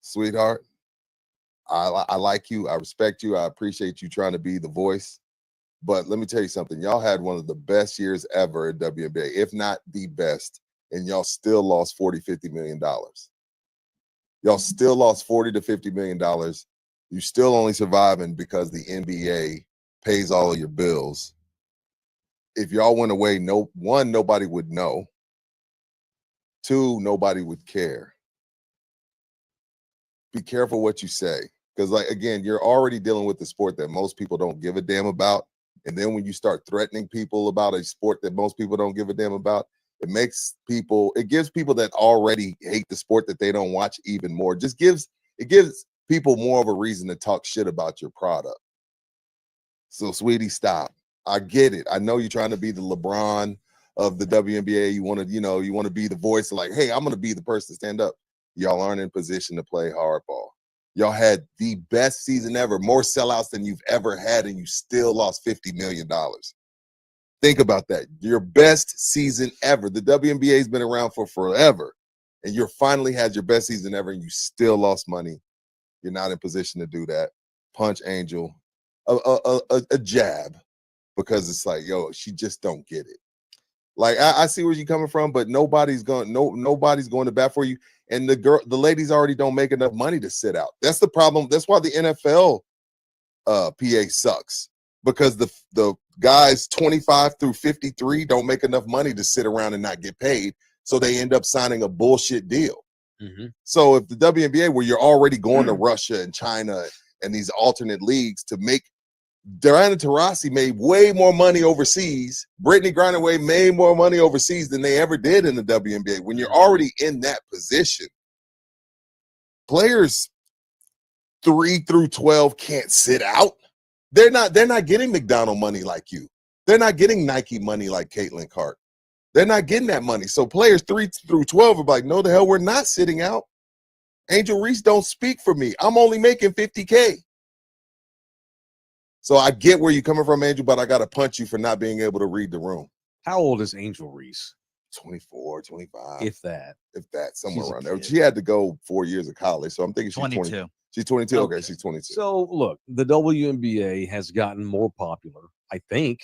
sweetheart, I like you. I respect you. I appreciate you trying to be the voice But let me tell you something. Y'all had one of the best years ever in WNBA, if not the best, and y'all still lost $40-50 million. Y'all still lost $40 to $50 million. You still only surviving because the NBA pays all of your bills. If y'all went away, one, nobody would know. Two, nobody would care. Be careful what you say. Because, like, again, you're already dealing with the sport that most people don't give a damn about. And then when you start threatening people about a sport that most people don't give a damn about, it gives people that already hate the sport that they don't watch even more. It gives people more of a reason to talk shit about your product. So, sweetie, stop. I get it. I know you're trying to be the LeBron of the WNBA. You want to be the voice of, like, hey, I'm going to be the person to stand up. Y'all aren't in position to play hardball. Y'all had the best season ever, more sellouts than you've ever had, and you still lost $50 million. Think about that. Your best season ever. The WNBA has been around for forever, and you finally had your best season ever, and you still lost money. You're not in position to do that. Punch Angel a jab, because it's like, yo, she just don't get it. Like, I see where you're coming from, but nobody's going to bat for you. And the ladies already don't make enough money to sit out. That's the problem. That's why the NFL PA sucks, because the guys 25 through 53 don't make enough money to sit around and not get paid. So they end up signing a bullshit deal. Mm-hmm. So if the WNBA, where you're already going to Russia and China and these alternate leagues to make, Diana Taurasi made way more money overseas. Brittany Griner made more money overseas than they ever did in the WNBA. When you're already in that position, players 3 through 12 can't sit out. They're not getting McDonald money like you. They're not getting Nike money like Caitlin Clark. They're not getting that money. So players 3 through 12 are like, no, the hell, we're not sitting out. Angel Reese don't speak for me. I'm only making $50K. So I get where you're coming from, Angel, but I got to punch you for not being able to read the room. How old is Angel Reese? 24, 25. If that, somewhere around there. She had to go 4 years of college, so I'm thinking she's 22. She's 22. Okay, she's 22. So look, the WNBA has gotten more popular. I think.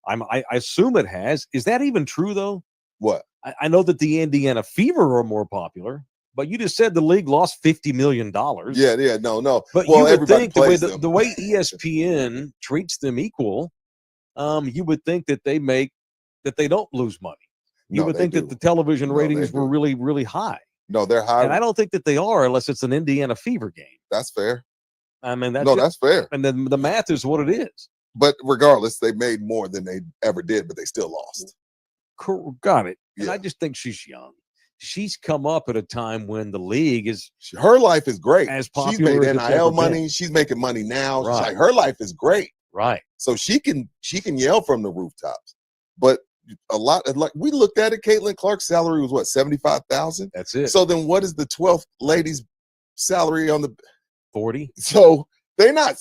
I assume it has. Is that even true though? What? I know that the Indiana Fever are more popular, but you just said the league lost $50 million. Yeah, no. But you would think the way ESPN treats them equal, you would think that they don't lose money. You would think that the television ratings were really, really high. No, they're high. And I don't think that they are unless it's an Indiana Fever game. That's fair. I mean, that's fair. And then the math is what it is. But regardless, they made more than they ever did, but they still lost. Got it. And I just think she's young. She's come up at a time when the league is her life is great. As popular, she's made as NIL money. She's making money now. Right. Like, her life is great. Right. So she can yell from the rooftops. But a lot, like, we looked at it, Caitlin Clark's salary was what, $75,000? That's it. So then what is the 12th lady's salary on the 40? So they're not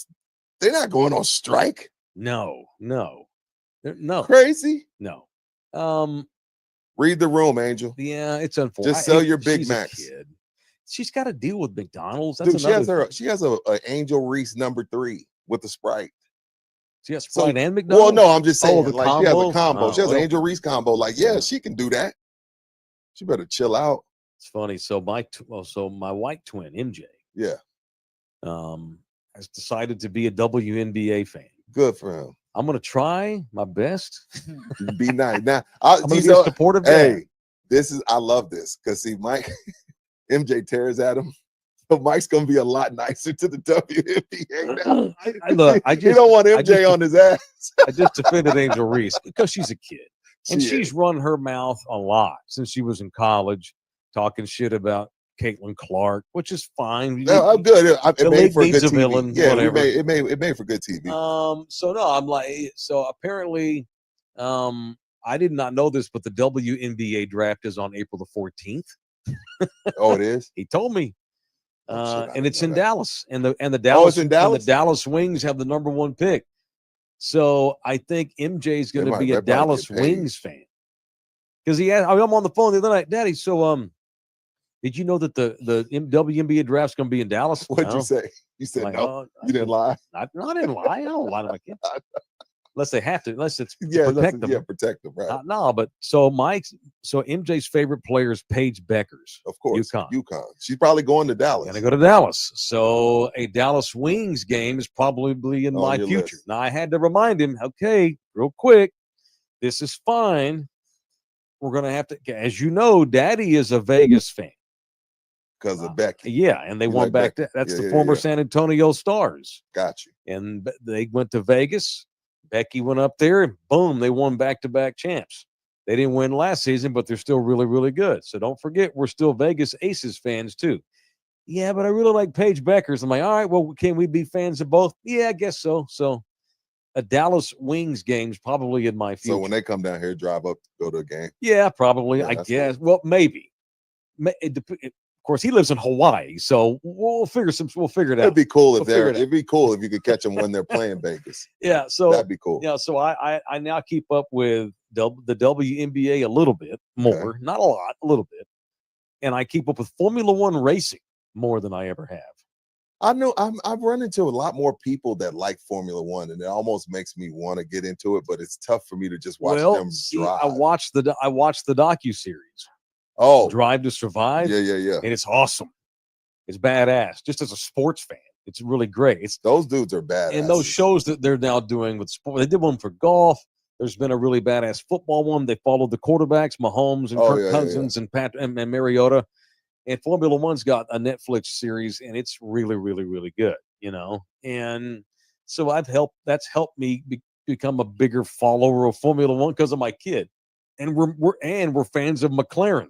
going on strike. No. Crazy? No. Read the room, Angel. Yeah, it's unfortunate. Just sell your Big Macs. Macs. She's got to deal with McDonald's. That's Dude, she has a Angel Reese #3 with the Sprite. She has Sprite and McDonald's? Well, no, I'm just saying, like, combo? She has a combo. Oh, she has an Angel Reese combo. Like, yeah, she can do that. She better chill out. It's funny. So my white twin, MJ, has decided to be a WNBA fan. Good for him. I'm going to try my best. Be nice. Now, I'm going to be a supportive dad. Hey, I love this, because see, Mike, MJ tears at him. So Mike's going to be a lot nicer to the WNBA now. You don't want MJ on his ass. I just defended Angel Reese because she's a kid. And she's run her mouth a lot since she was in college, talking shit about Caitlin Clark, which is fine. No, I'm good. It made for good TV. Villain, yeah, whatever. It made for good TV. So no, I'm like, so apparently, I did not know this, but the WNBA draft is on April the 14th. Oh, it is? He told me. And it's in Dallas, and the Dallas, it's in Dallas? And the Dallas Wings have the #1 pick. So I think MJ is going to be a Dallas Wings fan, because I'm on the phone the other night, Daddy. So did you know that the WNBA draft's going to be in Dallas? What'd you say? You said no. You didn't lie. I didn't lie. I don't lie to my kids. unless they have to, unless it's to Yeah, protect them. yeah, protect them, right? No, but so MJ's favorite player is Paige Beckers. Of course, UConn. UConn. She's probably going to Dallas. Gonna go to Dallas. So a Dallas Wings game is probably in On my your future. list. Now I had to remind him, okay, real quick, this is fine. We're gonna have to, as you know, Daddy is a Vegas fan. Because of Becky. Yeah, and they You won like back. Becky. That's Yeah, the yeah, former yeah. San Antonio Stars. Got you. And they went to Vegas. Becky went up there, and boom, they won back-to-back champs. They didn't win last season, but they're still really, really good. So don't forget, we're still Vegas Aces fans too. Yeah, but I really like Paige Beckers. I'm like, all right, well, can we be fans of both? Yeah, I guess so. So a Dallas Wings game's probably in my future. So when they come down here, drive up, go to a game. Yeah, probably. Yeah, I that's guess. Well, maybe. Of course, he lives in Hawaii, so we'll figure it out. It'd be cool if We'll figure it out. it'd be cool if you could catch them when they're playing Vegas. Yeah, so That'd be cool. yeah, so I now keep up with the WNBA a little bit more, not a lot, a little bit, and I keep up with Formula One racing more than I ever have. I know I've run into a lot more people that like Formula One, and it almost makes me want to get into it, but it's tough for me to just watch them drive. I watched the docuseries. Oh, Drive to Survive. Yeah. And it's awesome. It's badass. Just as a sports fan, it's really great. Those dudes are badass. And those shows that they're now doing with sport, they did one for golf. There's been a really badass football one. They followed the quarterbacks, Mahomes and Kirk Cousins and Pat and Mariota. And Formula One's got a Netflix series, and it's really, really, really good. And so that's helped me become a bigger follower of Formula One because of my kid, and we're fans of McLaren.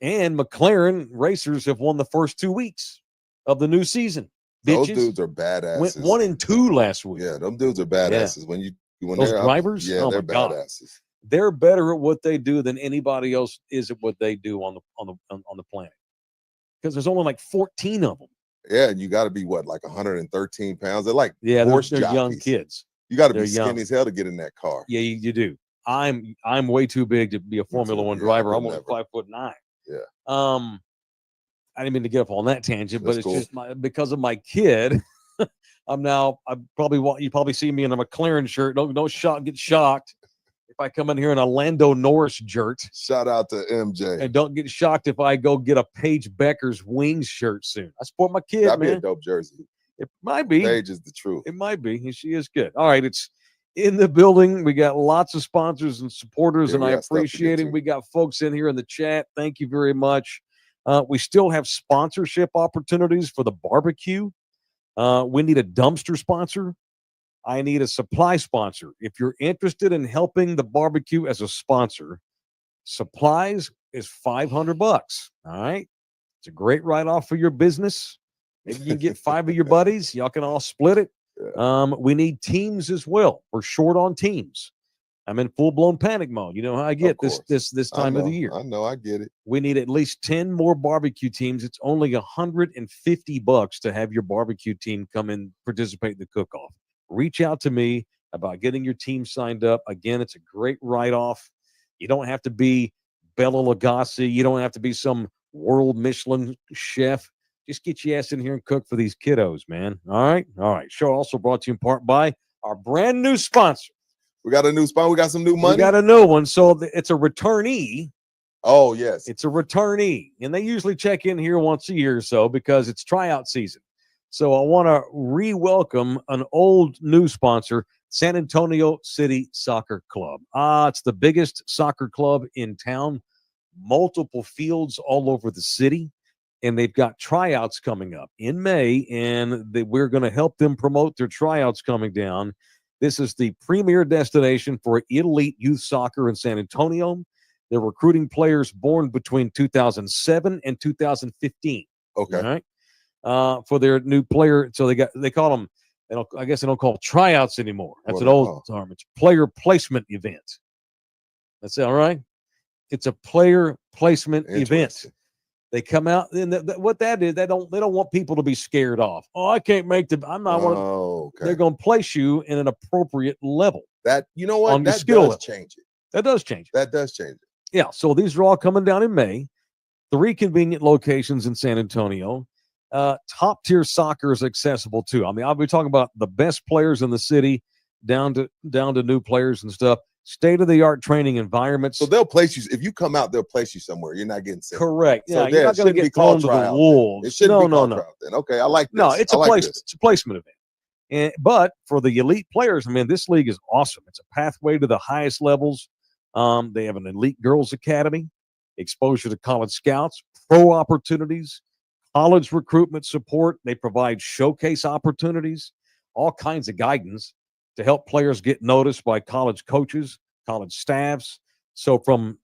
And McLaren racers have won the first 2 weeks of the new season. Those dudes are badasses. Went 1-2 last week. Yeah, them dudes are badasses. Yeah. When those they're drivers, yeah, they're badasses. They're better at what they do than anybody else is at what they do on the planet. Because there's only like 14 of them. Yeah, and you got to be like 113 pounds. They're like they're jockeys. young kids. You got to be skinny as hell to get in that car. Yeah, you do. I'm way too big to be a Formula One driver. I'm only 5'9". Yeah. I didn't mean to get up on that tangent, but it's cool. just because of my kid. You probably see me in a McLaren shirt. Don't get shocked if I come in here in a Lando Norris shirt. Shout out to MJ. And don't get shocked if I go get a Paige Beckers Wings shirt soon. I support my kid, That'd man. be a dope jersey. It might be. Paige is the truth. It might be. She is good. All right, it's in the building. We got lots of sponsors and supporters, and I appreciate it. We got folks in here in the chat. Thank you very much. We still have sponsorship opportunities for the barbecue. We need a dumpster sponsor. I need a supply sponsor. If you're interested in helping the barbecue as a sponsor, supplies is $500. All right. It's a great write-off for your business. Maybe you can get 5 of your buddies. Y'all can all split it. Yeah. We need teams as well. We're short on teams. I'm in full-blown panic mode. You know how I get this time of the year. I know, I get it. We need at least 10 more barbecue teams. It's only $150 to have your barbecue team come and participate in the cook-off. Reach out to me about getting your team signed up. Again, it's a great write-off. You don't have to be Bela Lugosi. You don't have to be some world Michelin chef. Just get your ass in here and cook for these kiddos, man. All right? All right. Show also brought to you in part by our brand new sponsor. We got a new sponsor. We got some new money. We got a new one. So it's a returnee. Oh, yes. It's a returnee. And they usually check in here once a year or so because it's tryout season. So I want to re-welcome an old new sponsor, San Antonio City Soccer Club. It's the biggest soccer club in town, multiple fields all over the city. And they've got tryouts coming up in May, and we're going to help them promote their tryouts coming down. This is the premier destination for elite youth soccer in San Antonio. They're recruiting players born between 2007 and 2015. Okay. All right. For their new player. So they call them, I guess they don't call tryouts anymore. That's an old term. It's player placement event. That's all right. It's a player placement event. They come out, and what that is, they don't want people to be scared off. Oh, I can't make I'm not. Okay. They're going to place you in an appropriate level. That, you know what? On that skill does level. change it. That does change it. That does change it. Yeah. So these are all coming down in May. 3 convenient locations in San Antonio. Top tier soccer is accessible too. I mean, I'll be talking about the best players in the city. down to new players and stuff. State-of-the-art training environments. So they'll place you if you come out. They'll place you somewhere. You're not getting sent. Correct. So Yeah, you're not going to get thrown to the wolves. It shouldn't be no, called no. tryout then. Okay, I like this. No, it's I a like place. this. It's a placement event. But for the elite players, I mean, this league is awesome. It's a pathway to the highest levels. They have an elite girls academy, exposure to college scouts, pro opportunities, college recruitment support. They provide showcase opportunities, all kinds of guidance to help players get noticed by college coaches, college staffs. So from,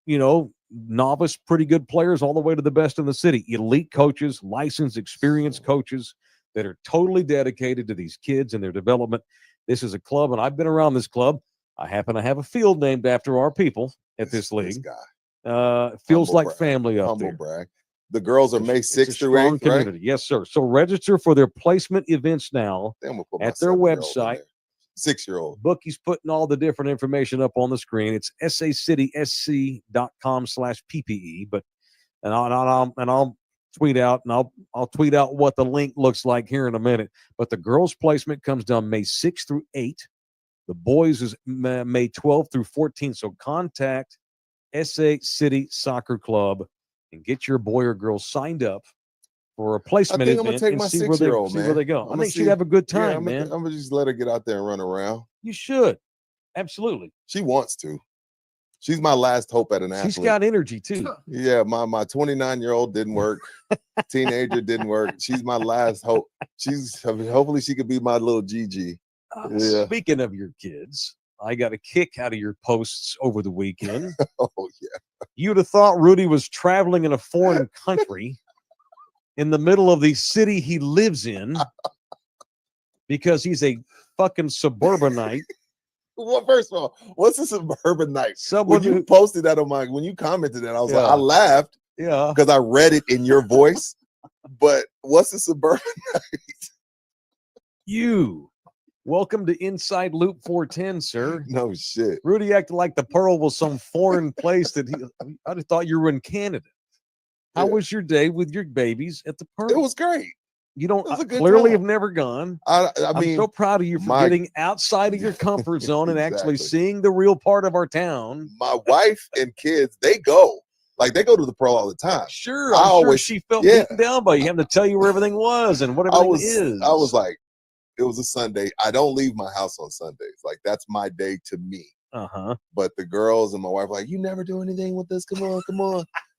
novice, pretty good players all the way to the best in the city, elite coaches, licensed, experienced coaches that are totally dedicated to these kids and their development. This is a club, and I've been around this club. I happen to have a field named after our people at this league. This guy. Feels Humble like brag. family up Humble there. brag. The girls are May 6th through 8th, community. right? Yes, sir. So register for their placement events now Then we'll put my at their 7-year-old in website. there. 6-year-old. Bookie's putting all the different information up on the screen. It's sacitysc.com/PPE. But I'll tweet out I'll tweet out what the link looks like here in a minute. But the girls' placement comes down May 6th through 8th. The boys is May 12th through 14th. So contact SA City Soccer Club and get your boy or girl signed up for a placement I'm gonna event take and my see 6-year-old, where they go. I think she'd have a good time, man. I'm gonna just let her get out there and run around. You should. Absolutely. She wants to. She's my last hope at an athlete. She's got energy too. Yeah, my 29-year-old didn't work. Teenager didn't work. She's my last hope. Hopefully she could be my little Gigi. Yeah. Speaking of your kids, I got a kick out of your posts over the weekend. Oh yeah. You'd have thought Rudy was traveling in a foreign country in the middle of the city he lives in because he's a fucking suburbanite. Well, first of all, what's a suburbanite? Someone when you posted that when you commented that, I was like, I laughed because I read it in your voice. But what's a suburbanite? Welcome to Inside Loop 410, sir. No shit. Rudy acted like the Pearl was some foreign place that I'd have thought you were in Canada. How was your day with your babies at the Pearl? It was great. You don't clearly have never gone. I mean, I'm so proud of you for getting outside of your comfort zone and actually seeing the real part of our town. My wife and kids, they go to the Pearl all the time. Sure, I'm sure she felt beaten down by you having to tell you where everything was and what everything is. I was like, it was a Sunday. I don't leave my house on Sundays. Like, that's my day to me. But the girls and my wife were like, you never do anything with this. Come on.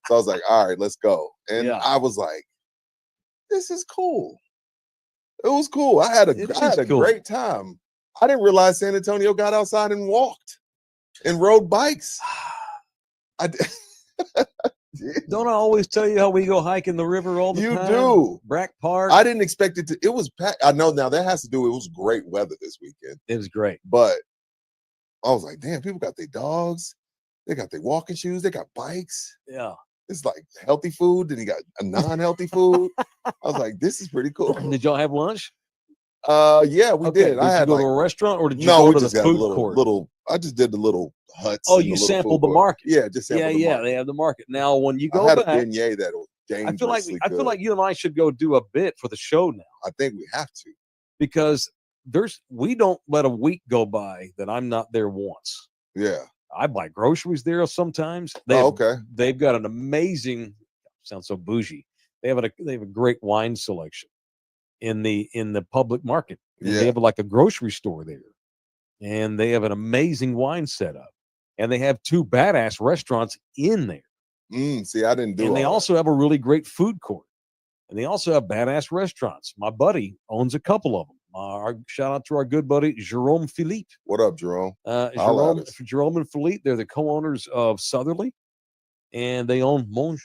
So I was like, all right, let's go. And I was like, this is cool. It was cool. I had a great time. I didn't realize San Antonio got outside and walked and rode bikes. I did. Don't I always tell you how we go hiking the river all the time? You do. Brack Park. I didn't expect it to. It was packed. I know now that has to do. It was great weather this weekend. It was great. But I was like, damn, people got their dogs. They got their walking shoes. They got bikes. Yeah. It's like healthy food. Then you got a non-healthy food. I was like, this is pretty cool. Did y'all have lunch? Yeah, we did. Did you go to a restaurant or did you go to just the got food a court? little. I just did the little huts. Oh, you sampled the market. Yeah, just sampled the market. They have the market. Now, when you go I had back, a beignet that was dangerously I feel like you and I should go do a bit for the show now. I think we have to because we don't let a week go by that I'm not there once. Yeah, I buy groceries there sometimes. They've got an amazing. Sounds so bougie. They have a great wine selection in the public market. Yeah. They have like a grocery store there, and they have an amazing wine setup, and they have 2 badass restaurants in there. See, I didn't do. And they also have a really great food court, and they also have badass restaurants. My buddy owns a couple of them. Shout out to our good buddy Jerome Philippe. What up, Jerome? Jerome and Philippe. They're the co-owners of Southerly. And they own Mon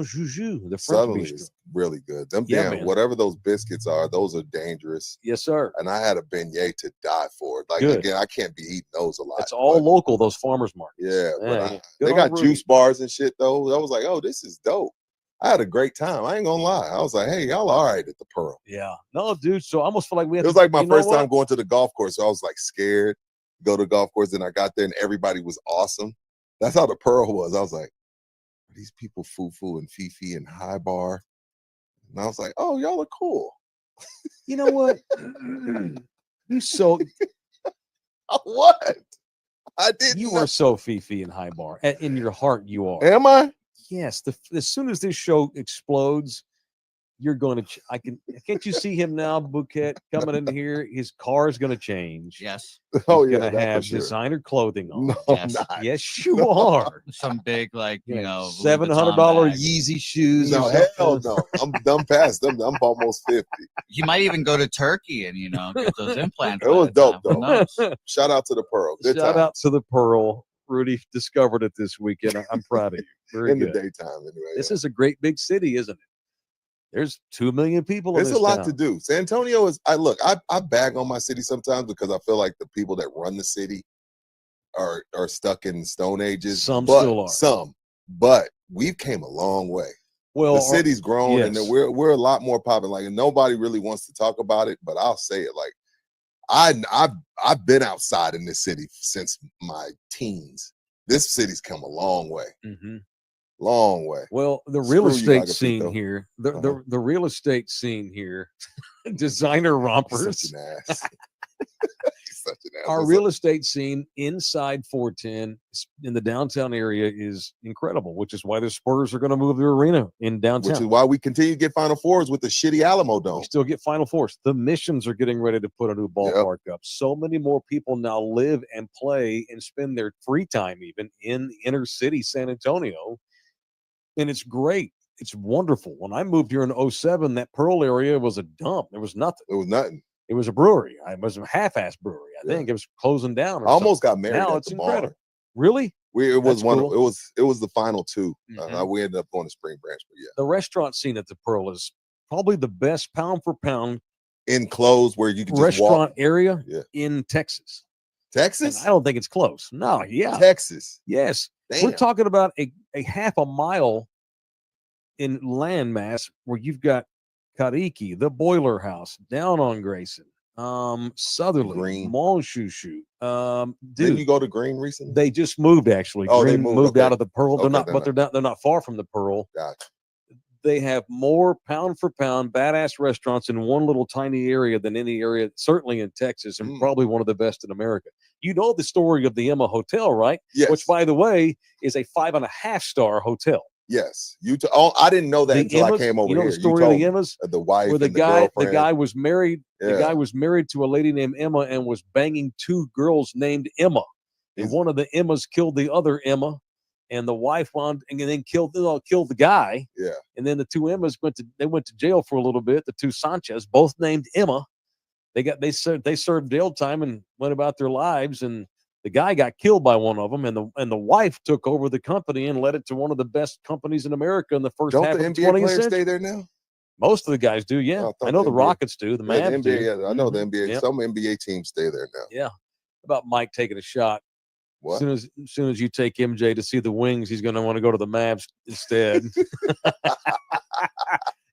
Juju, the French Southerly bistro. is really good. Man. Whatever those biscuits are, those are dangerous. Yes, sir. And I had a beignet to die for. Like, good. Again, I can't be eating those a lot. It's all local, those farmers markets. Yeah, they got juice bars and shit, though. I was like, oh, this is dope. I had a great time. I ain't gonna lie. I was like, hey, y'all all right at the Pearl. Yeah. No, dude. So I almost feel like we had It was like my first time going to the golf course. So I was like scared to go to the golf course. Then I got there and everybody was awesome. That's how the Pearl was. I was like, these people Fufu and Fifi and High Bar. And I was like, oh, y'all are cool. You know what? What? I didn't. You know. are so Fifi and high bar. In your heart, you are. Am I? Yes. As soon as this show explodes, you're going to. Can't you see him now, Bouquet, coming in here? His car is going to change. Yes. Oh He's yeah, going to that's for have sure. designer clothing on. No, Yes. I'm not. Yes, you are. Some big, like, you know, Louis $700 Vuitton bag. Yeezy shoes. No, or hell something. no. I'm done past them. I'm almost 50. He might even go to Turkey and, you know, get those implants. It by was the dope, time. Who though. knows? Shout out to the Pearl. Good Shout time. out to the Pearl. Rudy discovered it this weekend. I'm proud of you. Very In good. the daytime, anyway. This is a great big city, isn't it? There's 2 million people in There's this a lot town. to do. San Antonio is. I bag on my city sometimes because I feel like the people that run the city are stuck in stone ages. Some but, still are. But we've came a long way. Well, The city's grown, and yes. we're a lot more popping. Like, and nobody really wants to talk about it, but I'll say it. Like, I've been outside in this city since my teens. This city's come a long way. Mhm. Long way. Well, the real Screw you, estate scene Agapito. here, the real estate scene here, designer rompers. Such an ass. Such an ass. Our What's real up? estate scene inside 410 in the downtown area is incredible, which is why the Spurs are going to move the arena in downtown. Which is why we continue to get Final Fours with the shitty Alamo We Dome. still get Final Fours. The Missions are getting ready to put a new ballpark up. So many more people now live and play and spend their free time even in inner city San Antonio. And it's great. It's wonderful. When I moved here in 07, that Pearl area was a dump. There was nothing. It was nothing. It was a brewery. It was a half-ass brewery. I Yeah. think it was closing down. Or I almost something. got married Now at it's the incredible. bar. Really? It was That's one. cool. It was the final two. Mhm. We ended up going to Spring Branch, but yeah, The restaurant scene at the Pearl is probably the best pound for pound enclosed where you can just restaurant walk. area Yeah. in Texas. Texas, And I don't think it's close. No, yeah. Texas. Yes. Damn. We're talking about a half a mile in landmass where you've got Kariki, the Boiler House, down on Grayson, Southerly, Green. Monshushu. Didn't Dude, you go to Green recently? they just moved actually. Oh, they Green moved, okay. out of the Pearl. They're Okay, not, they're but they're not far from the Pearl. Gotcha. They have more pound for pound badass restaurants in one little tiny area than any area, certainly in Texas, and probably one of the best in America. You know the story of the Emma Hotel, right? Yes. Which, by the way, is a 5.5-star hotel. Yes. I didn't know that until I came over you know here. the story of the me. Emmas? The wife Where the and guy, girlfriend. the guy was married. Yeah. The guy was married to a lady named Emma and was banging two girls named Emma. And one of the Emmas killed the other Emma, and the wife wound and then killed the guy. Yeah. And then the two Emmas went to jail for a little bit. The two Sanchez, both named Emma, they served jail time and went about their lives. And the guy got killed by one of them, and the wife took over the company and led it to one of the best companies in America in the first half of the 20th players century. Stay there now? Most of the guys do, yeah. Oh, I know the NBA. Rockets do. The Yeah, Mavs the NBA, do. yeah, I know the NBA. Yep. Some NBA teams stay there now. Yeah. About Mike taking a shot. What? As soon as you take MJ to see the Wings, he's going to want to go to the Mavs instead.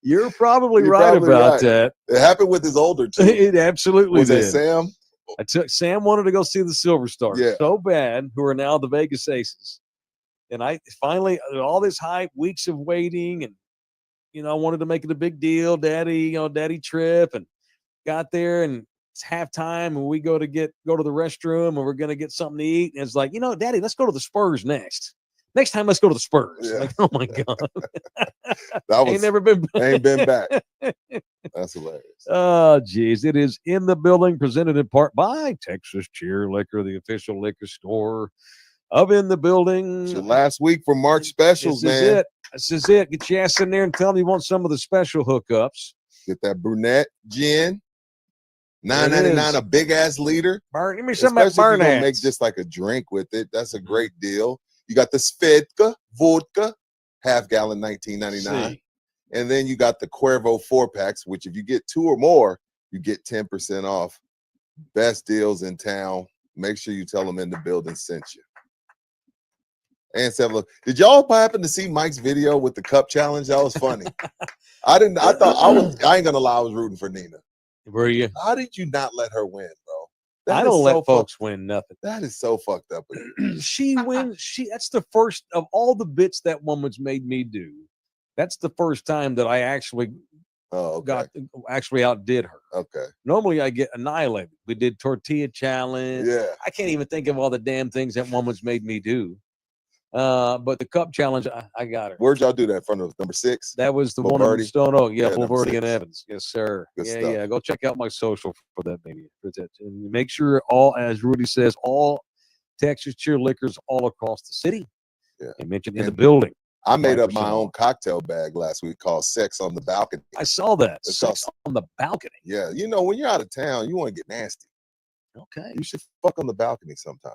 You're probably right about that. It happened with his older team. It absolutely Was did. that Sam? Sam wanted to go see the Silver Stars so bad, who are now the Vegas Aces. And I finally, all this hype, weeks of waiting, and I wanted to make it a big deal, daddy trip, and got there, and it's halftime, and we go to the restroom, and we're gonna get something to eat, and it's like, Daddy, let's go to the Spurs next. Next time, let's go to the Spurs. Yeah. Like, oh my god, Ain't never been back. Ain't been back. That's hilarious. Oh, geez. It is in the building, presented in part by Texas Cheer Liquor, the official liquor store of In the Building. So last week for March specials, man. This is it. Get your ass in there and tell them you want some of the special hookups. Get that brunette gin. $9.99 a big ass liter. Give me some of that Especially if you're gonna make Burnats. just like a drink with it. That's a great deal. You got the Svedka vodka, half gallon, $19.99. See. And then you got the Cuervo 4-packs, which if you get 2 or more, you get 10% off. Best deals in town. Make sure you tell them In the Building sent you. And look, did y'all happen to see Mike's video with the cup challenge? That was funny. I ain't gonna lie, I was rooting for Nina. Were you? How did you not let her win, bro? I don't let folks win nothing. That is so fucked up. She wins. That's the first of all the bits that woman's made me do. That's the first time that I actually Oh, okay. actually outdid her. Okay. Normally, I get annihilated. We did tortilla challenge. Yeah. I can't even think of all the damn things that woman's made me do. But the cup challenge, I got her. Where'd y'all do that in front of number 6? That was the one in Bulverde? Stone Oak. Yeah, Yeah, number Bulverde 6. and Evans. Yes, sir. Good yeah, stuff. yeah. Go check out my social for that, baby. And make sure all, as Rudy says, all Texas cheer liquors all across the city. Yeah. And mentioned in the building. I made up 5% my own off. cocktail bag last week called Sex on the Balcony. I saw that. It's Sex on the balcony. Yeah, you know, when you're out of town, you want to get nasty. Okay. You should fuck on the balcony sometime.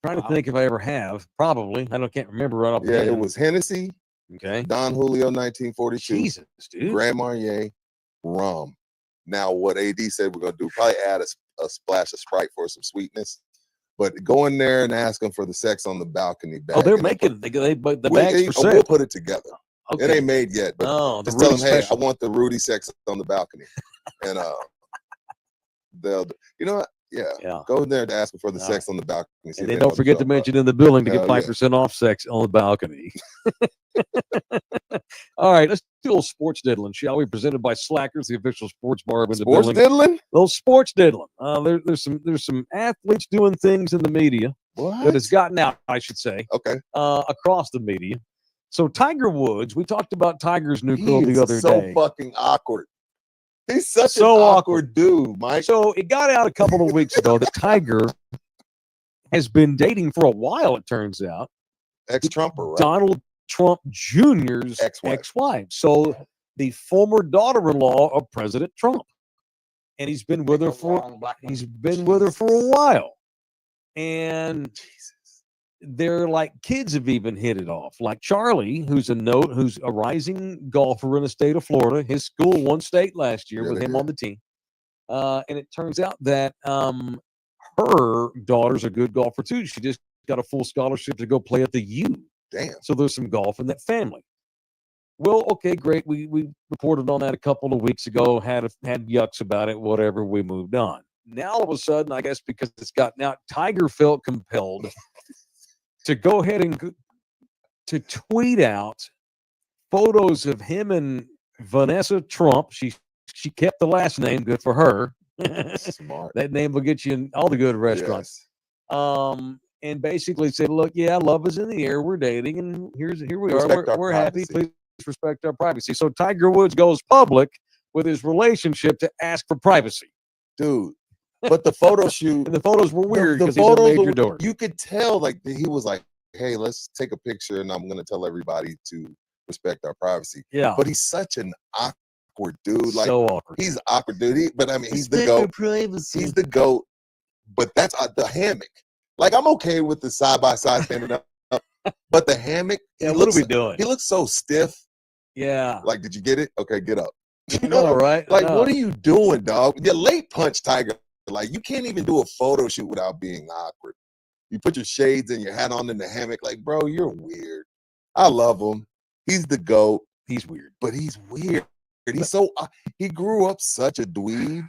Trying to think if I ever have. Probably. Can't remember right off the Yeah, head. it was Hennessy, Okay. Don Julio 1942, Jesus, dude. Grand Marnier, rum. Now, what AD said we're going to do, probably add a splash of Sprite for some sweetness. But go in there and ask them for the Sex on the Balcony bag. Oh, they're making the bags for sale. We'll put it together. Okay. It ain't made yet, but the just tell them, Rudy hey, special. I want the Rudy Sex on the Balcony. And they'll, you know what? Yeah. Go in there and ask them for the Sex on the Balcony. And then don't forget to mention in the building to get 5% off Sex on the Balcony. All right, let's do a little sports diddling, shall we? Presented by Slackers, the official sports bar in the Sports building. diddling? Little sports diddling. There's some athletes doing things in the media that has gotten out, I should say. Okay. Across the media. So Tiger Woods, we talked about Tiger's new girl the other day. So fucking awkward. He's such an awkward dude, Mike. So it got out a couple of weeks ago that Tiger has been dating for a while, it turns out. Ex-Trumper, right? Donald Trump Jr.'s ex-wife. So the former daughter-in-law of President Trump. And he's been with her for a while. And they're like kids have even hit it off. Like Charlie, who's a rising golfer in the state of Florida. His school won state last year with him on the team. And it turns out that her daughter's a good golfer too. She just got a full scholarship to go play at the U. Damn. So there's some golf in that family. Well, okay, great. We reported on that a couple of weeks ago, had yucks about it, whatever, we moved on. Now all of a sudden, I guess because it's gotten out, Tiger felt compelled to go ahead and to tweet out photos of him and Vanessa Trump. She kept the last name, good for her. Smart. That name will get you in all the good restaurants. Yes. And basically said, look, yeah, love is in the air. We're dating, and here we are. We're happy. Please respect our privacy. So Tiger Woods goes public with his relationship to ask for privacy. Dude. But the photo shoot. And the photos were weird because the he's a photos major dork. You could tell like he was like, hey, let's take a picture and I'm going to tell everybody to respect our privacy. Yeah. But he's such an awkward dude. Like, so awkward. He's awkward, dude. But I mean, he's the GOAT. Privacy. He's the GOAT. But that's the hammock. Like, I'm okay with the side-by-side standing up. But the hammock. Yeah, what are we doing? He looks so stiff. Yeah. Like, did you get it? Okay, get up. You know, right? Like, what are you doing, dog? Your late punch, Tiger. Like, you can't even do a photo shoot without being awkward. You put your shades and your hat on in the hammock. Like, bro, you're weird. I love him. He's the GOAT. He's weird. But he's weird. He's so he grew up such a dweeb.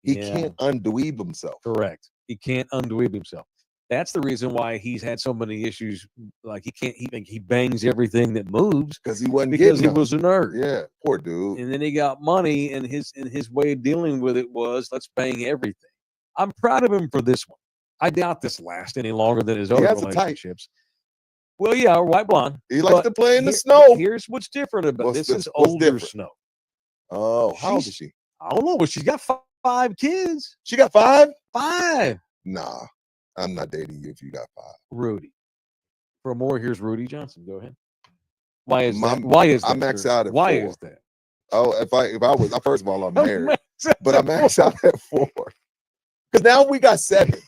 He can't undweeb himself. Correct. He can't undweeb himself. That's the reason why he's had so many issues. Like he bangs everything that moves because he wasn't because he them. was a nerd. Yeah, poor dude. And then he got money, and his way of dealing with it was let's bang everything. I'm proud of him for this one. I doubt this lasts any longer than his other relationships. Well, yeah, white blonde. He likes to play in the snow. Here's what's different about this is older Snow. Oh, how old is she? I don't know, but she's got 5 kids. She got 5? 5. Nah, I'm not dating you if you got 5. Rudy. For more, here's Rudy Johnson. Go ahead. Why is that? I max out at 4. Why is that? Oh, if I was, first of all, I'm married, but I max out at 4. Because now we got 7.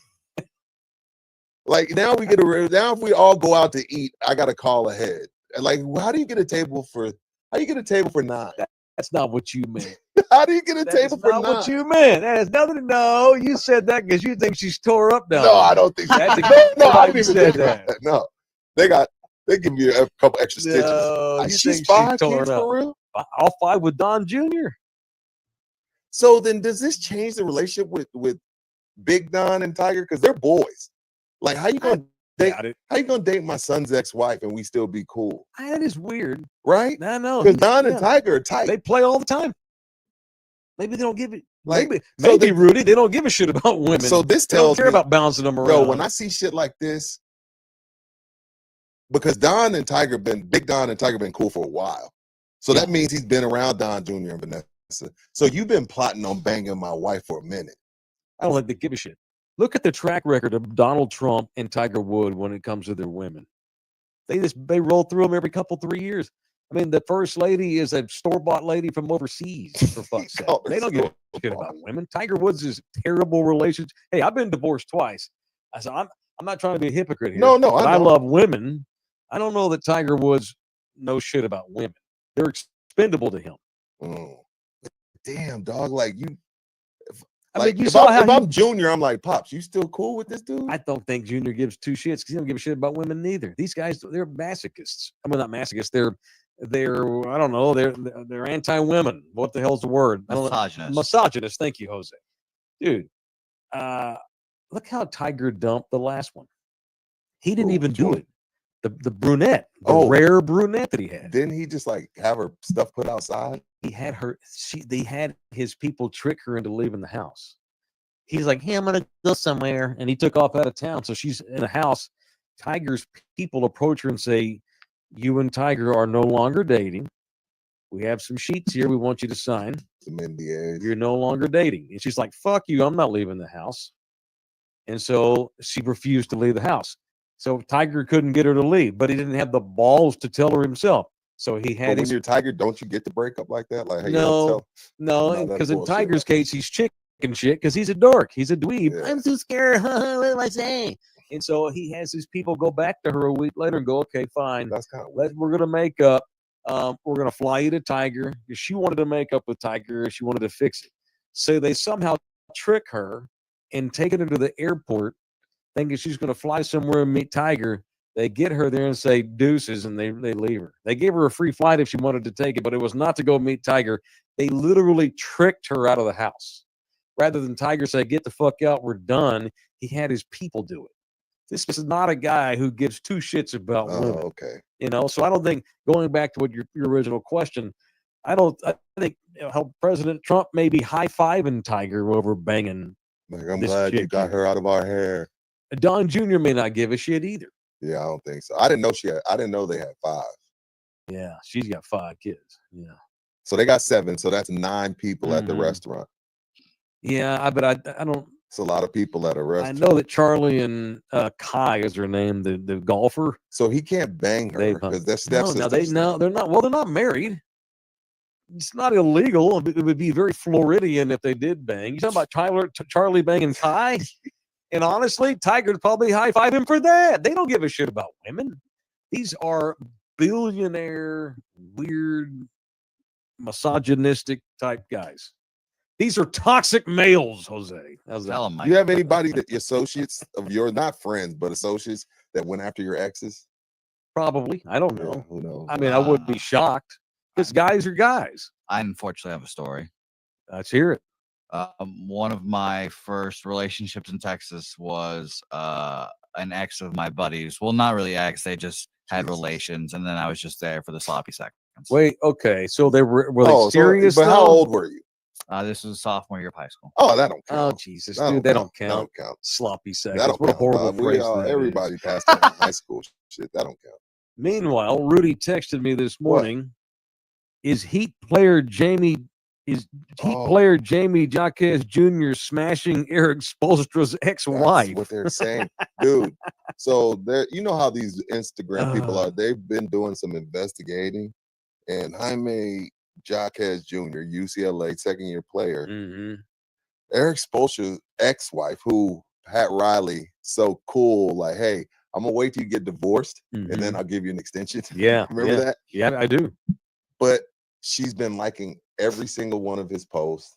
Like now if we all go out to eat, I got to call ahead. Like, how do you get a table for 9? That's not what you meant. How do you get a table for 9? That's not what you meant. That has nothing to know. You said that because you think she's tore up now. No, I don't think that's no, I didn't even said that. No, they give you a couple extra stitches. No, she's 5 kids up. For real? All 5 with Don Jr. So then does this change the relationship with Big Don and Tiger? Because they're boys. Like, how you gonna Got it. How you gonna date my son's ex-wife and we still be cool? That is weird. Right? I know. Because Don and Yeah. Tiger are tight. They play all the time. Maybe they don't give it. Like, Maybe, so maybe they- Rudy, they don't give a shit about women. So this They don't tells care me, about bouncing them around. bro, when I see shit like this, because Big Don and Tiger been cool for a while. So that means he's been around Don Jr. and Vanessa. So you've been plotting on banging my wife for a minute. I don't think they give a shit. Look at the track record of Donald Trump and Tiger Wood when it comes to their women. They roll through them every 3 years. I mean, the first lady is a store-bought lady from overseas, for fuck's sake. Called her They don't give a shit store-bought. about women. Tiger Woods is terrible relationship. Hey, I've been divorced twice. I said, I'm not trying to be a hypocrite here. No, but I I know. love women. I don't know that Tiger Woods knows shit about women. They're expendable to him. Mm. Damn, dog. Like you. I Like, mean, you if saw I'm, how if I'm Junior, I'm like, Pops, you still cool with this dude? I don't think Junior gives two shits because he don't give a shit about women neither. These guys, they're masochists. I mean, not masochists. They're I don't know. They're anti-women. What the hell's the word? I don't know. Misogynist. Misogynist. Thank you, Jose. Dude, look how Tiger dumped the last one. He didn't even Which do one? it. The brunette, the Oh. rare brunette that he had. Didn't he just like have her stuff put outside? He had her. They had his people trick her into leaving the house. He's like, hey, I'm gonna go somewhere, and he took off out of town. So she's in a house. Tiger's people approach her and say, "You and Tiger are no longer dating. We have some sheets here. We want you to sign. Some NDAs. You're no longer dating." And she's like, "Fuck you! I'm not leaving the house." And so she refused to leave the house. So Tiger couldn't get her to leave, but he didn't have the balls to tell her himself. So he But had when his you're Tiger, don't you get to break up like that? Like, hey, no, No, that's because in bullshit. Tiger's case, he's chicken shit because he's a dork. He's a dweeb. Yeah. I'm so scared. What am I saying? And so he has his people go back to her a week later and go, okay, fine. That's kind of weird. We're gonna make up. We're gonna fly you to Tiger. She wanted to make up with Tiger. She wanted to fix it. So they somehow trick her and taking her to the airport, thinking she's gonna fly somewhere and meet Tiger. They get her there and say deuces, and they leave her. They gave her a free flight if she wanted to take it, but it was not to go meet Tiger. They literally tricked her out of the house. Rather than Tiger say, get the fuck out, we're done, he had his people do it. This is not a guy who gives two shits about Oh, women. okay. You know, so I don't think, going back to what your original question, I think how President Trump may be high-fiving Tiger over banging. Like, I'm This glad you chick got here. her out of our hair. Don Jr. may not give a shit either. Yeah, I don't think so. I didn't know they had 5. Yeah, she's got 5 kids. Yeah. So they got 7. So that's 9 people at the Mhm. restaurant. Yeah, but I don't. It's a lot of people at a I restaurant. know that Charlie and Kai is her name, the golfer. So he can't bang her because their stepsisters. They're not. Well, they're not married. It's not illegal. It would be very Floridian if they did bang. You talking about Charlie banging Kai? And honestly, Tiger'd probably high-five him for that. They don't give a shit about women. These are billionaire, weird, misogynistic type guys. These are toxic males, Jose. How's that? Tell him, Do Mike. you have anybody that associates of yours, not friends, but associates that went after your exes? Probably. I don't Yeah, know. who knows? I mean, I wouldn't be shocked because guys are guys. I unfortunately have a story. Let's hear it. One of my first relationships in Texas was an ex of my buddies. Well, not really ex. They just had Jesus. relations, and then I was just there for the sloppy seconds. Wait, okay. So they were they Oh, serious? but how though? old were you? This was sophomore year of high school. Oh, that don't Oh, count. Jesus, That dude, they don't That count. don't count. Sloppy That seconds. don't What a count, horrible dog. phrase. that is. Everybody passed that in high school shit. That don't count. Meanwhile, Rudy texted me this What? morning. Is Heat player Jamie Jaques Jr. smashing Eric Spoelstra's That's ex-wife? what they're saying, dude. So there, you know how these Instagram people are. They've been doing some investigating, and Jaime Jaques Jr., UCLA second-year player, Mhm. Eric Spoelstra's ex-wife, who Pat Riley, so cool, like, hey, I'm gonna wait till you get divorced, and then I'll give you an extension. Yeah, Remember that? Yeah, I do. But she's been liking every single one of his posts.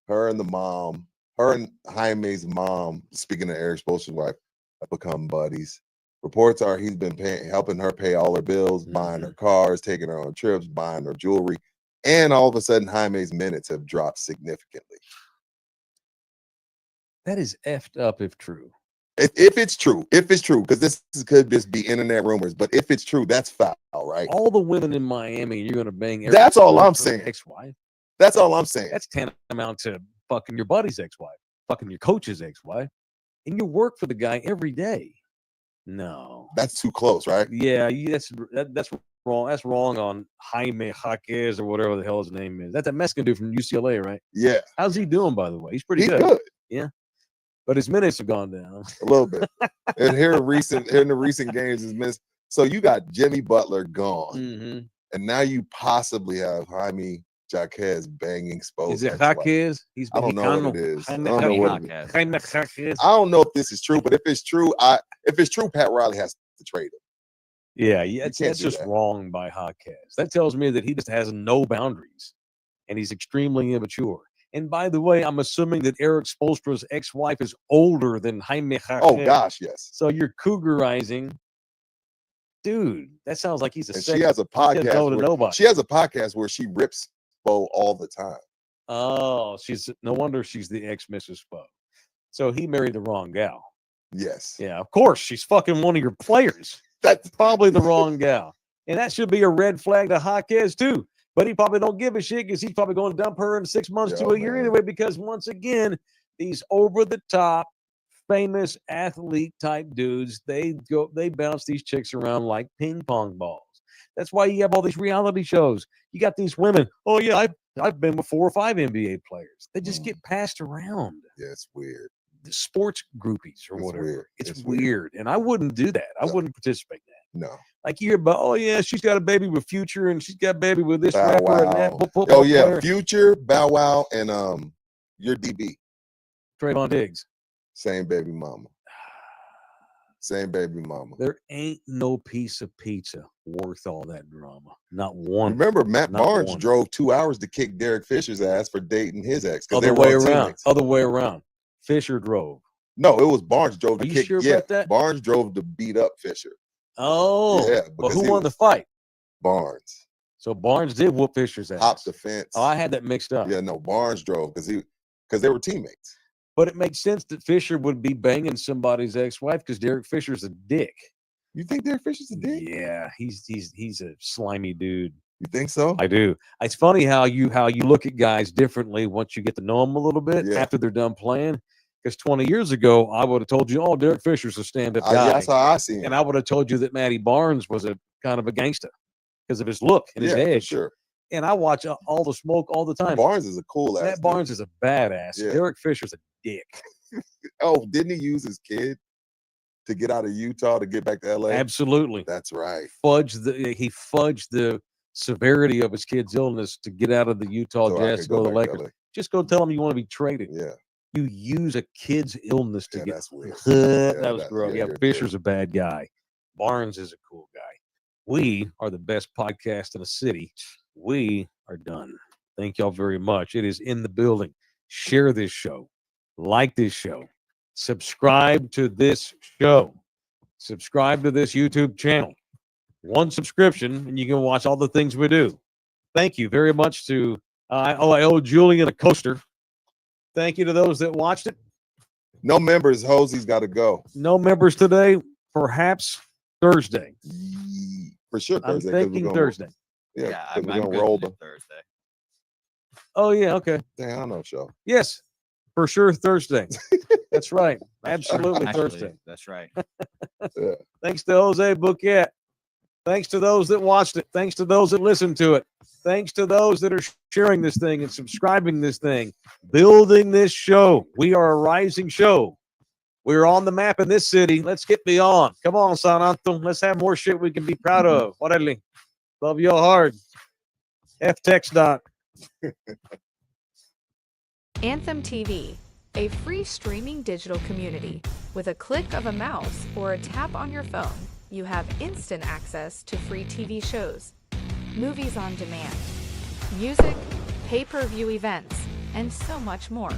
Her and Jaime's mom, speaking of Eric Spoelstra's wife, have become buddies. Reports are he's been helping her pay all her bills, buying her cars, taking her on trips, buying her jewelry. And all of a sudden, Jaime's minutes have dropped significantly. That is effed up if true. If it's true, because could just be internet rumors, but if it's true, that's foul, right? All the women in Miami, you're gonna bang. That's all I'm saying. Ex-wife. That's all I'm saying. That's tantamount to fucking your buddy's ex-wife, fucking your coach's ex-wife, and you work for the guy every day. No, That's too close, right? yeah, that's wrong. That's wrong on Jaime Jaquez or whatever the hell his name is. That's a Mexican dude from UCLA, right? Yeah, How's he doing, by the way? He's pretty he's good. good. Yeah, but his minutes have gone down. A little bit. And here in the recent games is missed. So you got Jimmy Butler gone, Mm-hmm. and now you possibly have Jaime Jaquez banging Spo's Is it ex-wife. Jaquez? I don't know what it is. I Jaime don't know what it is. Jaquez. Jaime Jaquez. I don't know if this is true, but if it's true, Pat Riley has to trade him. Yeah, can't that's do just that. wrong by Jaquez. That tells me that he just has no boundaries, and he's extremely immature. And by the way, I'm assuming that Eric Spoelstra's ex-wife is older than Jaime Jaquez. Oh gosh, yes. So you're cougarizing, dude. That sounds like he's a. And she has a podcast. no to nobody. She has a podcast where she rips Spo all the time. Oh, no wonder she's the ex-Mrs. Spo. So he married the wrong gal. Yes. Yeah, of course. She's fucking one of your players. That's Probably the wrong gal. And that should be a red flag to Jaquez too. But he probably don't give a shit because he's probably going to dump her in 6 months to a year man. anyway. Because once again, these over-the-top, famous athlete type dudes, they bounce these chicks around like ping pong balls. That's why you have all these reality shows. You got these women. Oh yeah, I've been with 4 or 5 NBA players. They just get passed around. Yeah, it's weird. The sports groupies or It's whatever. weird. It's weird. And I wouldn't do that. I No. wouldn't participate in that. No. Like you hear about, oh yeah, she's got a baby with Future and she's got a baby with this Bow rapper and that Wow. football Oh yeah, player. Future, Bow Wow, and your DB. Trayvon Diggs. Same baby mama. Same baby mama. There ain't no piece of pizza worth all that drama. Not one. Remember, Matt Not Barnes one. drove 2 hours to kick Derek Fisher's ass for dating his ex because they Other were way on around. teammates. Other way around. Fisher drove. No, it was Barnes drove to Are you kick. sure Yeah, about that? Barnes drove to beat up Fisher. Oh, Yeah, but because who he won was- the fight? Barnes So Barnes did whoop Fisher's ass. hopped the fence. Oh, I had that mixed up. Yeah, no, Barnes drove because they were teammates. But it makes sense that Fisher would be banging somebody's ex-wife because Derek Fisher's a dick. You think Derek Fisher's a dick? Yeah, he's a slimy dude. You think so? I do. It's funny how you look at guys differently once you get to know them a little bit Yeah. after they're done playing. Because 20 years ago, I would have told you, oh, Derek Fisher's a stand-up guy. That's how I see him. And I would have told you that Matty Barnes was a kind of a gangster because of his look and his yeah, for edge. sure. And I watch all the smoke all the time. Barnes is a cool ass. Matt dude. Barnes is a badass. Yeah. Derek Fisher's a dick. Oh, didn't he use his kid to get out of Utah to get back to LA? Absolutely. That's right. He fudged the severity of his kid's illness to get out of the Utah So I Jazz could to go to the back Lakers. LA. Just go tell him you want to be traded. Yeah. You use a kid's illness to Yeah, get. that's weird. That was gross. yeah, Yeah, you're Fisher's a bad guy. Barnes is a cool guy. We are the best podcast in the city. We are done. Thank y'all very much. It is in the building. Share this show. Like this show. Subscribe to this show. Subscribe to this YouTube channel. One subscription, and you can watch all the things we do. Thank you very much to I owe Julian a coaster. Thank you to those that watched it. No members. Hosey's got to go. No members today. Perhaps Thursday. For sure. I'm Thursday, 'cause we're thinking gonna- Thursday. Yeah, Yeah, 'cause I'm we're gonna good roll to do them. Thursday. Oh yeah, okay. Damn, I don't know, show. Yes, for sure Thursday. That's right. Absolutely Actually, Thursday. That's right. Thanks to Jose Bouquet. Thanks to those that watched it. Thanks to those that listened to it. Thanks to those that are sharing this thing and subscribing this thing, building this show. We are a rising show. We're on the map in this city. Let's get beyond. Come on, San Antonio. Let's have more shit we can be proud of. Orale. Love you all hard. FTX dot. Anthem TV, a free streaming digital community. With a click of a mouse or a tap on your phone, you have instant access to free TV shows, movies on demand, music, pay-per-view events, and so much more.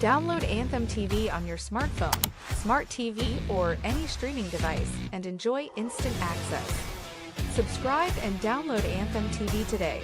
Download Anthem TV on your smartphone, smart TV, or any streaming device and enjoy instant access. Subscribe and download Anthem TV today.